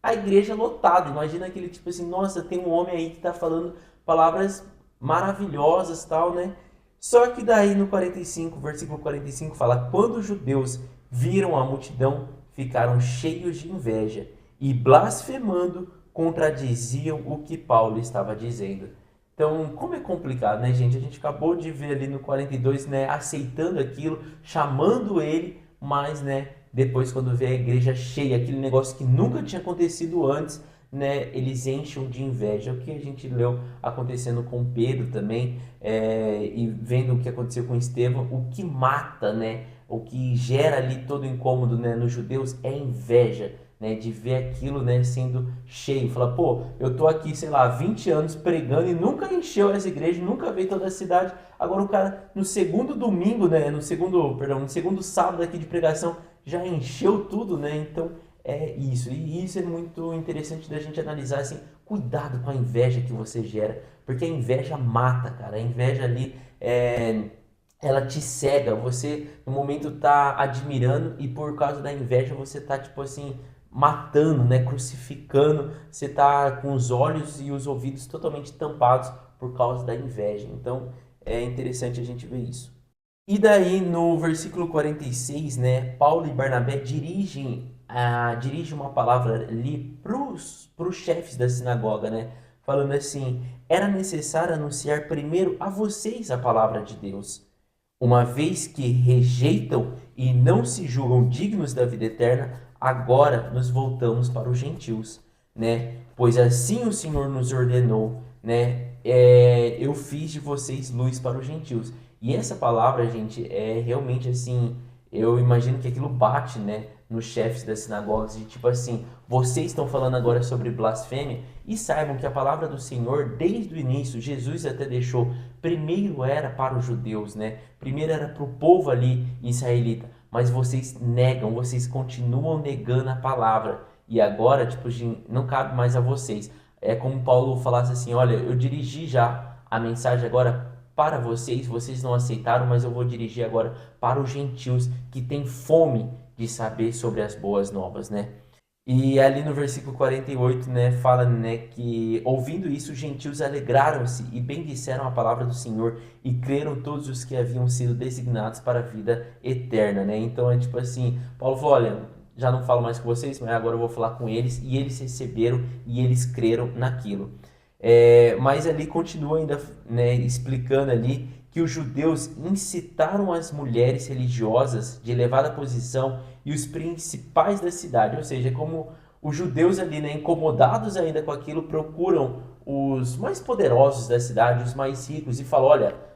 a igreja lotada. Imagina aquele tipo assim, nossa, tem um homem aí que tá falando palavras maravilhosas, tal, né? Só que daí no 45, versículo 45 fala: quando os judeus viram a multidão, ficaram cheios de inveja e blasfemando contradiziam o que Paulo estava dizendo. Então, como é complicado, né, gente? A gente acabou de ver ali no 42, né, aceitando aquilo, chamando ele, mas, né, depois quando vê a igreja cheia, aquele negócio que nunca tinha acontecido antes, né, eles enchem de inveja. O que a gente leu acontecendo com Pedro também, e vendo o que aconteceu com Estevão, o que mata, né, o que gera ali todo o incômodo, né, nos judeus é inveja, né, de ver aquilo, né, sendo cheio. Fala, pô, eu tô aqui, sei lá, 20 anos pregando e nunca encheu essa igreja, nunca veio toda a cidade. Agora o cara, no segundo domingo, né, no segundo sábado aqui de pregação, já encheu tudo, né? Então é isso. E isso é muito interessante da gente analisar, assim, cuidado com a inveja que você gera, porque a inveja mata, cara. A inveja ali ela te cega. Você no momento tá admirando e por causa da inveja você tá tipo assim matando, né, crucificando, você tá com os olhos e os ouvidos totalmente tampados por causa da inveja. Então, é interessante a gente ver isso. E daí, no versículo 46, né, Paulo e Barnabé dirigem uma palavra ali para os chefes da sinagoga, né, falando assim: era necessário anunciar primeiro a vocês a palavra de Deus. Uma vez que rejeitam e não se julgam dignos da vida eterna, agora nos voltamos para os gentios, né? Pois assim o Senhor nos ordenou, né? Eu fiz de vocês luz para os gentios. E essa palavra, gente, é realmente assim, eu imagino que aquilo bate, né, nos chefes das sinagogas, de tipo assim, vocês estão falando agora sobre blasfêmia, e saibam que a palavra do Senhor, desde o início, Jesus até deixou, primeiro era para os judeus, né? Primeiro era para o povo ali israelita, mas vocês negam, vocês continuam negando a palavra. e agora, tipo, não cabe mais a vocês. É como Paulo falasse assim, olha, eu dirigi já a mensagem agora para vocês, vocês não aceitaram, mas eu vou dirigir agora para os gentios que têm fome de saber sobre as boas novas, né? E ali no versículo 48, né, fala, né, que ouvindo isso, os gentios alegraram-se e bendisseram a palavra do Senhor e creram todos os que haviam sido designados para a vida eterna, né? Então é tipo assim, Paulo falou, olha, já não falo mais com vocês, mas agora eu vou falar com eles, e eles receberam e eles creram naquilo. Mas ali continua ainda, né, explicando ali que os judeus incitaram as mulheres religiosas de elevada posição e os principais da cidade, ou seja, como os judeus ali, né, incomodados ainda com aquilo, procuram os mais poderosos da cidade, os mais ricos, e falam, olha,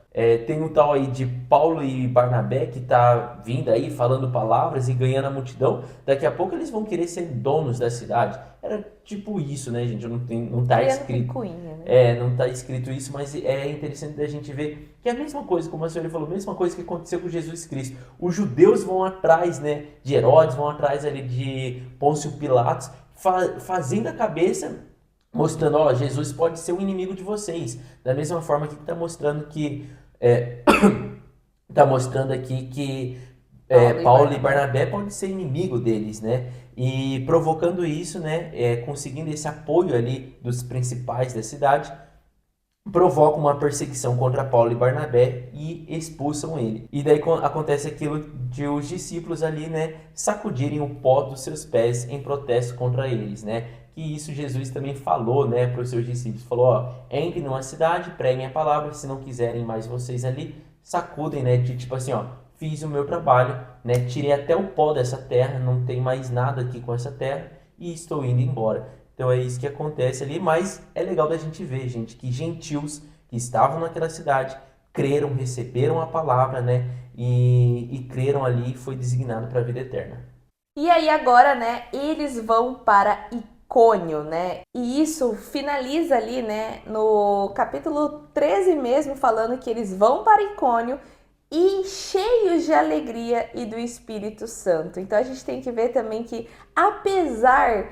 tem um tal aí de Paulo e Barnabé que tá vindo aí falando palavras e ganhando a multidão, daqui a pouco eles vão querer ser donos da cidade. Era tipo isso, né, gente? Não tá Criando escrito. picuinha, né? Não tá escrito isso, mas é interessante da gente ver que é a mesma coisa, como a senhora falou, a mesma coisa que aconteceu com Jesus Cristo. Os judeus vão atrás, né, de Herodes, vão atrás ali de Pôncio Pilatos, fazendo a cabeça, mostrando, ó, Jesus pode ser um inimigo de vocês. Da mesma forma que está mostrando que tá mostrando aqui que Paulo e Barnabé podem ser inimigo deles, né? E provocando isso, né? Conseguindo esse apoio ali dos principais da cidade, provocam uma perseguição contra Paulo e Barnabé e expulsam ele. E daí acontece aquilo de os discípulos ali, né, sacudirem o pó dos seus pés em protesto contra eles, né? Que isso Jesus também falou, né, para os seus discípulos. Falou, ó, entrem numa cidade, preguem a palavra, se não quiserem mais vocês ali, sacudem, né, de tipo assim, ó, fiz o meu trabalho, né, tirei até o pó dessa terra, não tem mais nada aqui com essa terra e estou indo embora. Então é isso que acontece ali, mas é legal da gente ver, gente, que gentios que estavam naquela cidade creram, receberam a palavra, né, e creram ali e foi designado para a vida eterna. E aí agora, né, eles vão para Icônio, né? E isso finaliza ali, né, no capítulo 13 mesmo, falando que eles vão para Icônio e cheios de alegria e do Espírito Santo. Então a gente tem que ver também que, apesar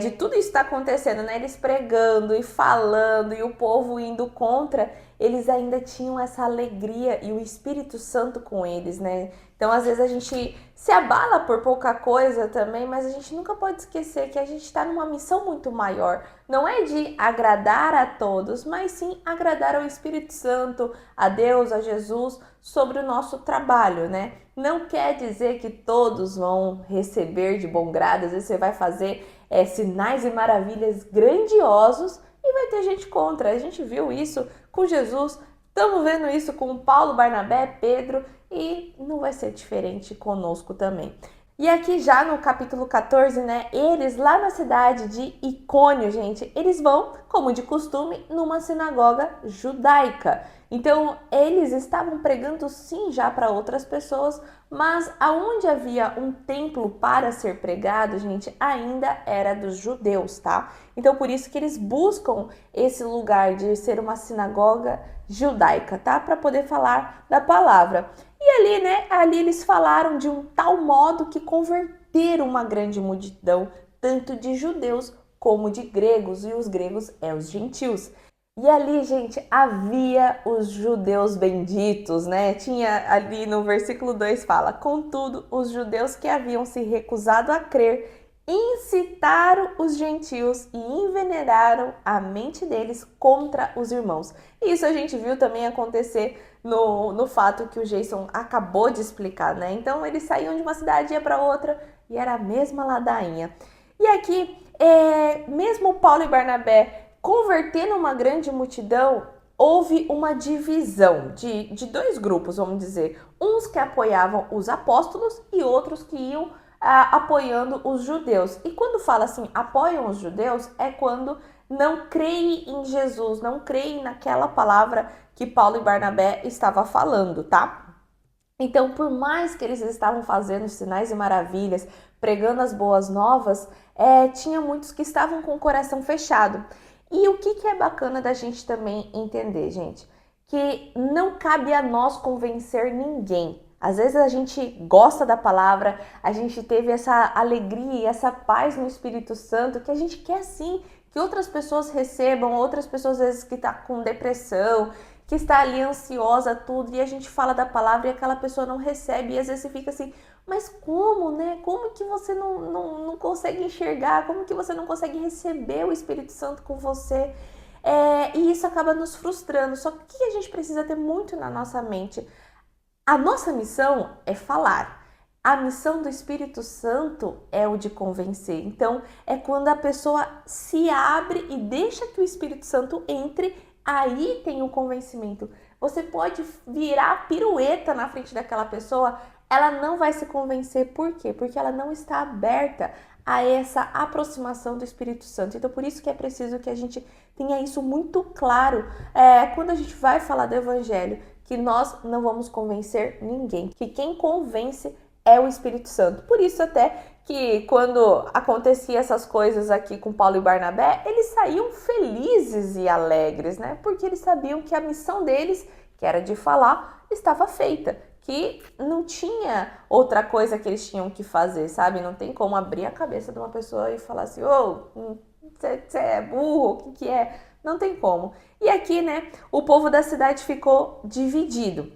de tudo isso estar acontecendo, né, eles pregando e falando e o povo indo contra, eles ainda tinham essa alegria e o Espírito Santo com eles, né? Então às vezes a gente se abala por pouca coisa também, mas a gente nunca pode esquecer que a gente está numa missão muito maior. Não é de agradar a todos, mas sim agradar ao Espírito Santo, a Deus, a Jesus, sobre o nosso trabalho, né? Não quer dizer que todos vão receber de bom grado, às vezes você vai fazer sinais e maravilhas grandiosos e vai ter gente contra. A gente viu isso com Jesus, estamos vendo isso com Paulo, Barnabé, Pedro, e não vai ser diferente conosco também. E aqui já no capítulo 14, né, eles lá na cidade de Icônio, gente, eles vão, como de costume, numa sinagoga judaica. Então, eles estavam pregando sim já para outras pessoas, mas aonde havia um templo para ser pregado, gente, ainda era dos judeus, tá? Então, por isso que eles buscam esse lugar de ser uma sinagoga judaica, tá? Para poder falar da palavra. E ali, né, ali eles falaram de um tal modo que converteram uma grande multidão, tanto de judeus como de gregos, e os gregos os gentios. E ali, gente, havia os judeus benditos, né? Tinha ali no versículo 2 fala: contudo, os judeus que haviam se recusado a crer incitaram os gentios e envenenaram a mente deles contra os irmãos. Isso a gente viu também acontecer no fato que o Jason acabou de explicar, né? Então eles saíam de uma cidade e ia para outra e era a mesma ladainha. E aqui, mesmo Paulo e Barnabé convertendo uma grande multidão, houve uma divisão de dois grupos, vamos dizer. Uns que apoiavam os apóstolos e outros que iam apoiando os judeus. E quando fala assim, apoiam os judeus, é quando não creem em Jesus, não creem naquela palavra que Paulo e Barnabé estavam falando, tá? Então, por mais que eles estavam fazendo sinais e maravilhas, pregando as boas novas, tinha muitos que estavam com o coração fechado. E o que é bacana da gente também entender, gente? Que não cabe a nós convencer ninguém. Às vezes a gente gosta da palavra, a gente teve essa alegria e essa paz no Espírito Santo que a gente quer sim que outras pessoas recebam, outras pessoas às vezes que tá com depressão, que está ali ansiosa, tudo, e a gente fala da palavra e aquela pessoa não recebe, e às vezes você fica assim, mas como, né? Como que você não consegue enxergar? Como que você não consegue receber o Espírito Santo com você? E isso acaba nos frustrando. Só que o que a gente precisa ter muito na nossa mente? A nossa missão é falar. A missão do Espírito Santo é o de convencer. Então, é quando a pessoa se abre e deixa que o Espírito Santo entre, aí tem o convencimento. Você pode virar pirueta na frente daquela pessoa, ela não vai se convencer. Por quê? Porque ela não está aberta a essa aproximação do Espírito Santo. Então, por isso que é preciso que a gente tenha isso muito claro quando a gente vai falar do Evangelho, que nós não vamos convencer ninguém, que quem convence é o Espírito Santo. Por isso até que quando acontecia essas coisas aqui com Paulo e Barnabé, eles saíam felizes e alegres, né? Porque eles sabiam que a missão deles, que era de falar, estava feita, que não tinha outra coisa que eles tinham que fazer, sabe? Não tem como abrir a cabeça de uma pessoa e falar assim, você é burro, o que é? Não tem como. E aqui, né, o povo da cidade ficou dividido.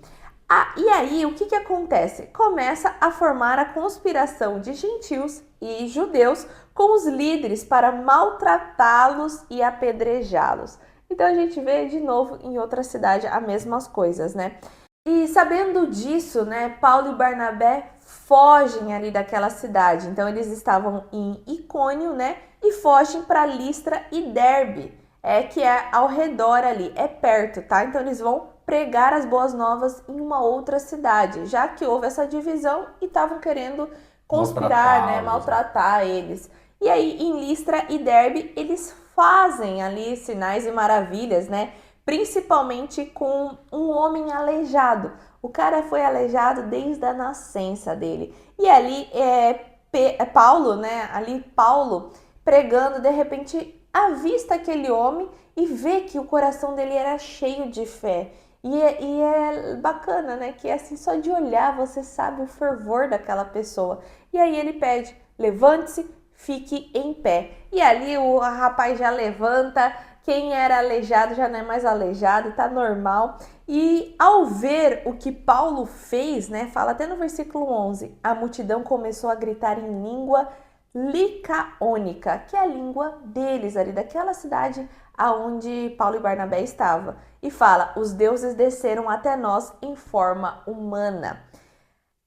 E aí, o que acontece? Começa a formar a conspiração de gentios e judeus com os líderes para maltratá-los e apedrejá-los. Então a gente vê de novo em outra cidade as mesmas coisas, né? E sabendo disso, né, Paulo e Barnabé fogem ali daquela cidade. Então eles estavam em Icônio, né, e fogem para Listra e Derbe, que é ao redor ali, é perto, tá? Então eles vão pregar as boas novas em uma outra cidade, já que houve essa divisão e estavam querendo conspirar, né, maltratar eles. E aí em Listra e Derbe eles fazem ali sinais e maravilhas, né? Principalmente com um homem aleijado. O cara foi aleijado desde a nascença dele. E ali Paulo, né? Ali Paulo pregando, de repente avista aquele homem e vê que o coração dele era cheio de fé. E é bacana, né? Que assim, só de olhar você sabe o fervor daquela pessoa. E aí ele pede, levante-se, fique em pé. E ali o rapaz já levanta, quem era aleijado já não é mais aleijado, tá normal. E ao ver o que Paulo fez, né? Fala até no versículo 11, a multidão começou a gritar em língua licaônica, que é a língua deles ali, daquela cidade aonde Paulo e Barnabé estavam. E fala, os deuses desceram até nós em forma humana.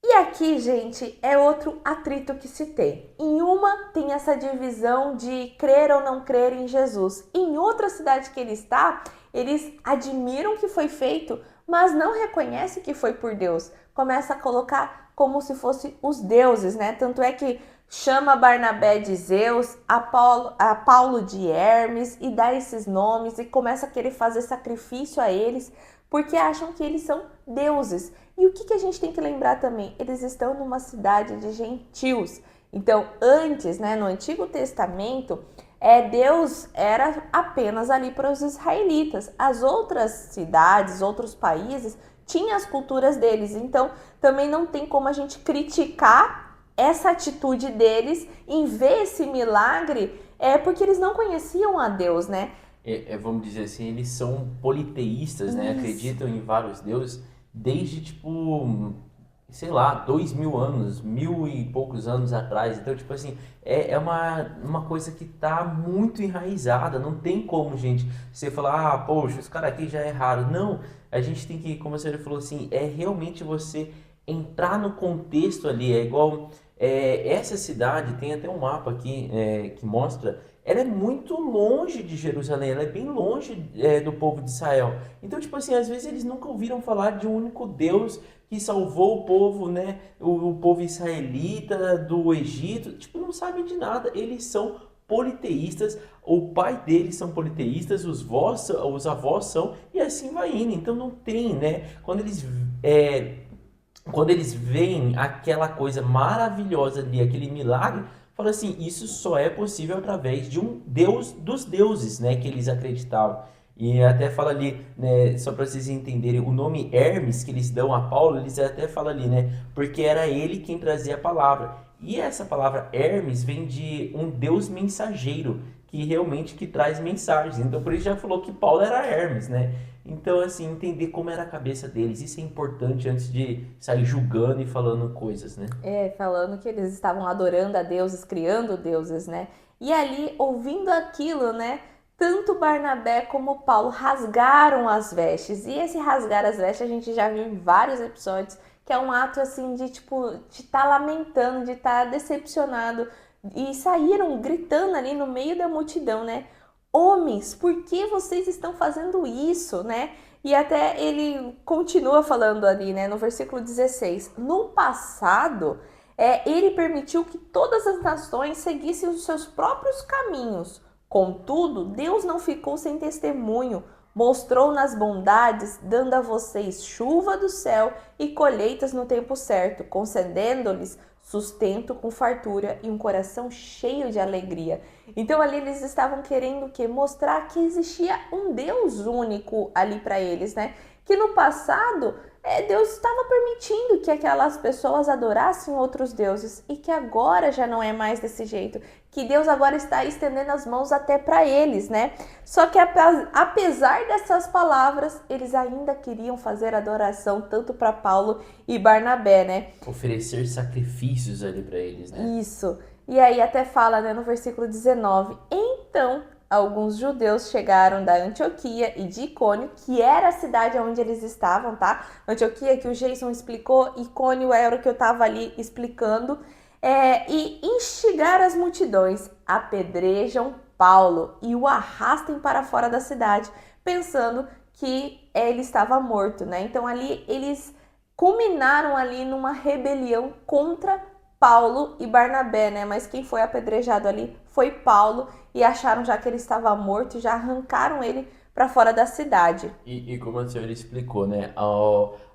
E aqui, gente, é outro atrito que se tem. Em uma tem essa divisão de crer ou não crer em Jesus. Em outra cidade que ele está, eles admiram o que foi feito, mas não reconhecem que foi por Deus. Começa a colocar como se fossem os deuses, né? Tanto é que chama Barnabé de Zeus, a Paulo de Hermes e dá esses nomes e começa a querer fazer sacrifício a eles porque acham que eles são deuses. E o que a gente tem que lembrar também? Eles estão numa cidade de gentios. Então, antes, né, no Antigo Testamento, Deus era apenas ali para os israelitas. As outras cidades, outros países, tinham as culturas deles. Então, também não tem como a gente criticar essa atitude deles em ver esse milagre, porque eles não conheciam a Deus, né? Vamos dizer assim, eles são politeístas, né? Acreditam em vários deuses desde, tipo, sei lá, 2000 anos, 1000 e poucos anos atrás. Então, tipo assim, é uma coisa que tá muito enraizada. Não tem como, gente, você falar, poxa, os caras aqui já erraram. Não, a gente tem que, como a senhora falou assim, é realmente você entrar no contexto ali. É igual, essa cidade, tem até um mapa aqui que mostra, ela é muito longe de Jerusalém, ela é bem longe do povo de Israel. Então, tipo assim, às vezes eles nunca ouviram falar de um único Deus que salvou o povo, né? O povo israelita do Egito. Tipo, não sabem de nada. Eles são politeístas, o pai deles são politeístas, os avós são, e assim vai indo. Então não tem, né? Quando eles veem aquela coisa maravilhosa ali, aquele milagre, fala assim, isso só é possível através de um Deus dos deuses, né, que eles acreditavam. E até fala ali, né, só para vocês entenderem, o nome Hermes que eles dão a Paulo, eles até falam ali, né, porque era ele quem trazia a palavra. E essa palavra Hermes vem de um deus mensageiro, que realmente que traz mensagens. Então por isso já falou que Paulo era Hermes, né? Então assim, entender como era a cabeça deles, isso é importante antes de sair julgando e falando coisas, né? Falando que eles estavam adorando a deuses, criando deuses, né? E ali, ouvindo aquilo, né? Tanto Barnabé como Paulo rasgaram as vestes. E esse rasgar as vestes a gente já viu em vários episódios, que é um ato assim de tipo, de estar lamentando, de estar decepcionado. E saíram gritando ali no meio da multidão, né? Homens, por que vocês estão fazendo isso, né? E até ele continua falando ali, né, no versículo 16. No passado, ele permitiu que todas as nações seguissem os seus próprios caminhos. Contudo, Deus não ficou sem testemunho, mostrou nas bondades, dando a vocês chuva do céu e colheitas no tempo certo, concedendo-lhes sustento com fartura e um coração cheio de alegria. Então ali eles estavam querendo o quê? Mostrar que existia um Deus único ali para eles, né? Que no passado Deus estava permitindo que aquelas pessoas adorassem outros deuses e que agora já não é mais desse jeito, que Deus agora está estendendo as mãos até para eles, né? Só que apesar dessas palavras, eles ainda queriam fazer adoração tanto para Paulo e Barnabé, né? Oferecer sacrifícios ali para eles, né? Isso. E aí até fala, né, no versículo 19, então alguns judeus chegaram da Antioquia e de Icônio, que era a cidade onde eles estavam, tá? Antioquia, que o Jason explicou, Icônio era o que eu tava ali explicando, e instigar as multidões, apedrejam Paulo e o arrastem para fora da cidade, pensando que ele estava morto, né? Então ali eles culminaram ali numa rebelião contra Paulo e Barnabé, né? Mas quem foi apedrejado ali foi Paulo e acharam já que ele estava morto e já arrancaram ele para fora da cidade. E como a senhora explicou, né,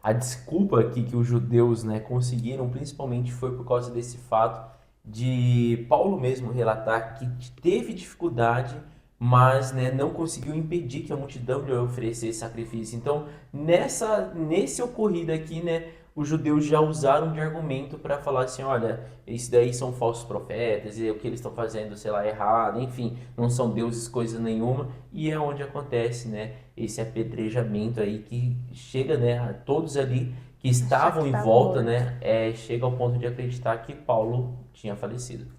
a desculpa aqui que os judeus, né, conseguiram, principalmente foi por causa desse fato de Paulo mesmo relatar que teve dificuldade, mas, né, não conseguiu impedir que a multidão lhe oferecesse sacrifício. Então, nesse ocorrido aqui, né, os judeus já usaram de argumento para falar assim, olha, isso daí são falsos profetas, e o que eles estão fazendo, sei lá, é errado, enfim, não são deuses coisa nenhuma, e é onde acontece, né, esse apedrejamento aí que chega, né, a todos ali que estavam em volta, né, chega ao ponto de acreditar que Paulo tinha falecido.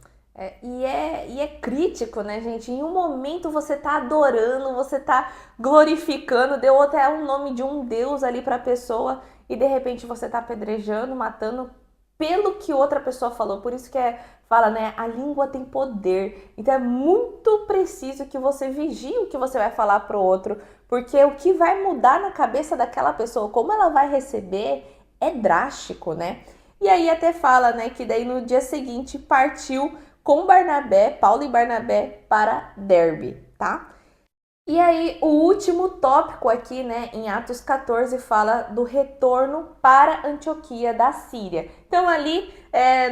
E é crítico, né, gente? Em um momento você tá adorando, você tá glorificando, deu até um nome de um Deus ali pra pessoa e de repente você tá apedrejando, matando pelo que outra pessoa falou. Por isso que fala, né? A língua tem poder. Então é muito preciso que você vigie o que você vai falar pro outro, porque o que vai mudar na cabeça daquela pessoa, como ela vai receber, é drástico, né? E aí até fala, né, que daí no dia seguinte partiu com Barnabé, Paulo e Barnabé para Derbe, tá? E aí o último tópico aqui, né, em Atos 14 fala do retorno para Antioquia da Síria. Então ali,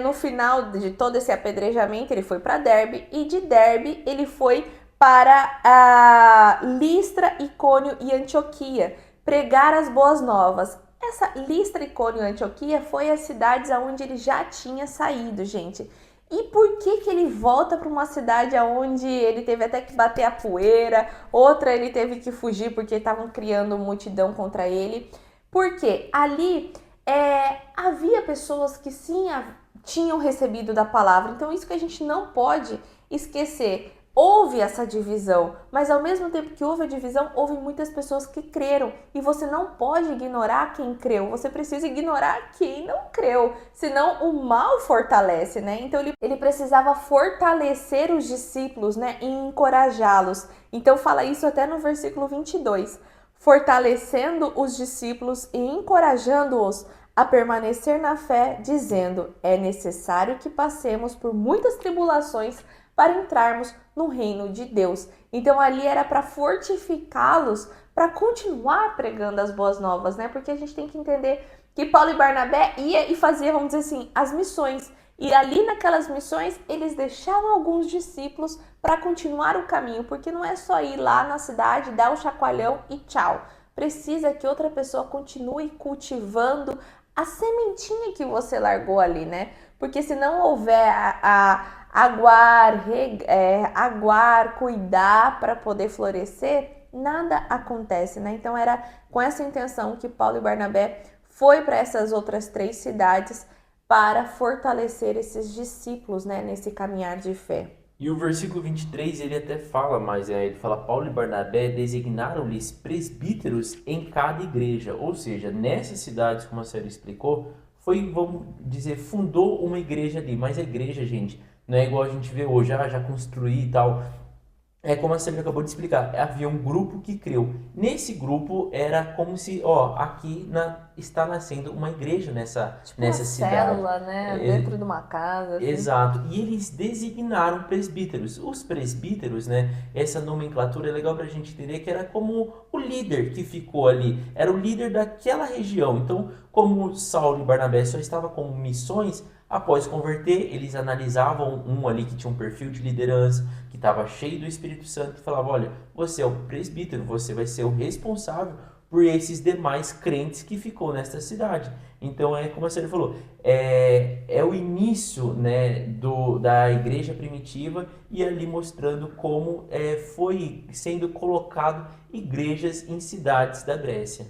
no final de todo esse apedrejamento, ele foi para Derbe e de Derbe ele foi para Listra, Icônio e Antioquia, pregar as boas novas. Essa Listra, Icônio e Antioquia foi as cidades aonde ele já tinha saído, gente. E por que ele volta para uma cidade onde ele teve até que bater a poeira, outra ele teve que fugir porque estavam criando multidão contra ele? Porque ali havia pessoas que sim tinham recebido da palavra, então isso que a gente não pode esquecer. Houve essa divisão, mas ao mesmo tempo que houve a divisão, houve muitas pessoas que creram. E você não pode ignorar quem creu, você precisa ignorar quem não creu, senão o mal fortalece, né? Então ele precisava fortalecer os discípulos, né? E encorajá-los. Então fala isso até no versículo 22. Fortalecendo os discípulos e encorajando-os a permanecer na fé, dizendo: é necessário que passemos por muitas tribulações para entrarmos no reino de Deus. Então ali era para fortificá-los para continuar pregando as boas novas, né? Porque a gente tem que entender que Paulo e Barnabé ia e fazia, vamos dizer assim, as missões. E ali naquelas missões, eles deixavam alguns discípulos para continuar o caminho, porque não é só ir lá na cidade, dar o chacoalhão e tchau. Precisa que outra pessoa continue cultivando a sementinha que você largou ali, né? Porque se não houver aguar, cuidar para poder florescer, nada acontece, né? Então era com essa intenção que Paulo e Barnabé foi para essas outras 3 cidades para fortalecer esses discípulos, né, nesse caminhar de fé. E o versículo 23, ele até fala, mas ele fala, Paulo e Barnabé designaram-lhes presbíteros em cada igreja. Ou seja, nessas cidades, como a senhora explicou, foi, vamos dizer, fundou uma igreja ali. Mas a igreja, gente, não é igual a gente vê hoje, já construí e tal. É como a Sérgio acabou de explicar, havia um grupo que creu. Nesse grupo era como se, aqui está nascendo uma igreja Tipo uma nessa cidade. célula, né, dentro de uma casa. Assim. Exato. E eles designaram presbíteros. Os presbíteros, né, essa nomenclatura é legal para a gente entender que era como o líder que ficou ali. Era o líder daquela região. Então, como Saulo e Barnabé só estavam com missões, após converter, eles analisavam um ali que tinha um perfil de liderança, que estava cheio do Espírito Santo, e falavam, olha, você é o presbítero, você vai ser o responsável por esses demais crentes que ficou nesta cidade. Então, é como a senhora falou, é o início, né, da igreja primitiva e ali mostrando como foi sendo colocado igrejas em cidades da Grécia.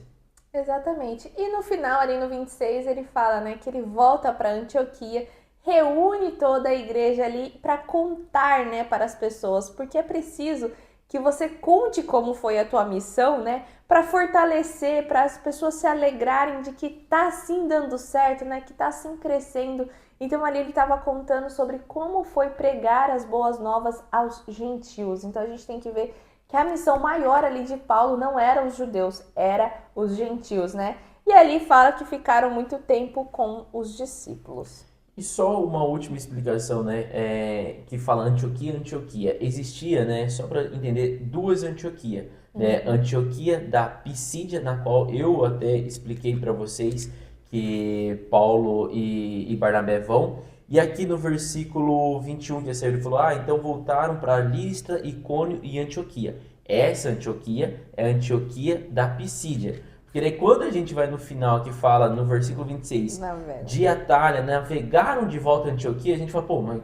Exatamente. E no final, ali no 26, ele fala, né, que ele volta para Antioquia, reúne toda a igreja ali para contar, né, para as pessoas, porque é preciso que você conte como foi a tua missão, né, para fortalecer, para as pessoas se alegrarem de que tá assim dando certo, né, que tá assim crescendo. Então ali ele estava contando sobre como foi pregar as boas novas aos gentios. Então a gente tem que ver que a missão maior ali de Paulo não era os judeus, era os gentios, né? E ali fala que ficaram muito tempo com os discípulos. E só uma última explicação, né, que fala Antioquia. Existia, né, só para entender, 2 Antioquia, né? Antioquia da Pisídia, na qual eu até expliquei para vocês que Paulo e Barnabé vão. E aqui no versículo 21 que a Senhora falou, então voltaram para Listra, Icônio e Antioquia. Essa Antioquia é a Antioquia da Pisídia. Porque daí quando a gente vai no final que fala no versículo 26, de Atalha, navegaram de volta a Antioquia, a gente fala, pô, mas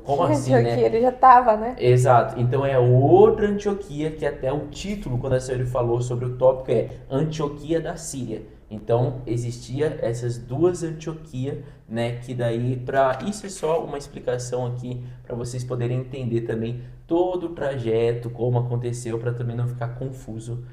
como assim, Antioquia, né? ele já estava, né? Exato, então é outra Antioquia, que até o título, quando a senhora falou sobre o tópico, é Antioquia da Síria. Então existia essas 2 Antioquia, né? Que daí, isso é só uma explicação aqui para vocês poderem entender também todo o trajeto, como aconteceu, para também não ficar confuso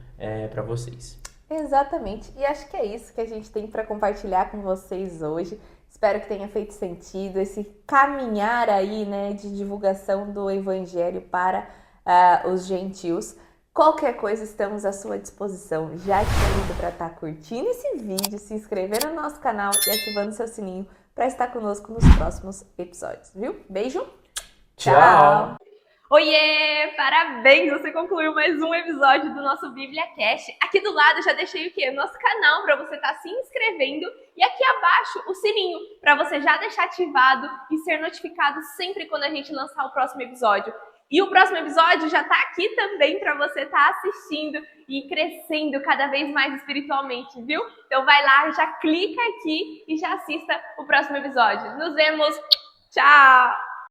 para vocês. Exatamente. E acho que é isso que a gente tem para compartilhar com vocês hoje. Espero que tenha feito sentido esse caminhar aí, né, de divulgação do evangelho para os gentios. Qualquer coisa, estamos à sua disposição. Já te convido para estar curtindo esse vídeo, se inscrever no nosso canal e ativando seu sininho para estar conosco nos próximos episódios, viu? Beijo! Tchau! Oiê! Parabéns! Você concluiu mais um episódio do nosso BíbliaCast. Aqui do lado já deixei o quê? Nosso canal para você estar se inscrevendo e aqui abaixo o sininho para você já deixar ativado e ser notificado sempre quando a gente lançar o próximo episódio. E o próximo episódio já tá aqui também para você estar assistindo e crescendo cada vez mais espiritualmente, viu? Então vai lá, já clica aqui e já assista o próximo episódio. Nos vemos! Tchau!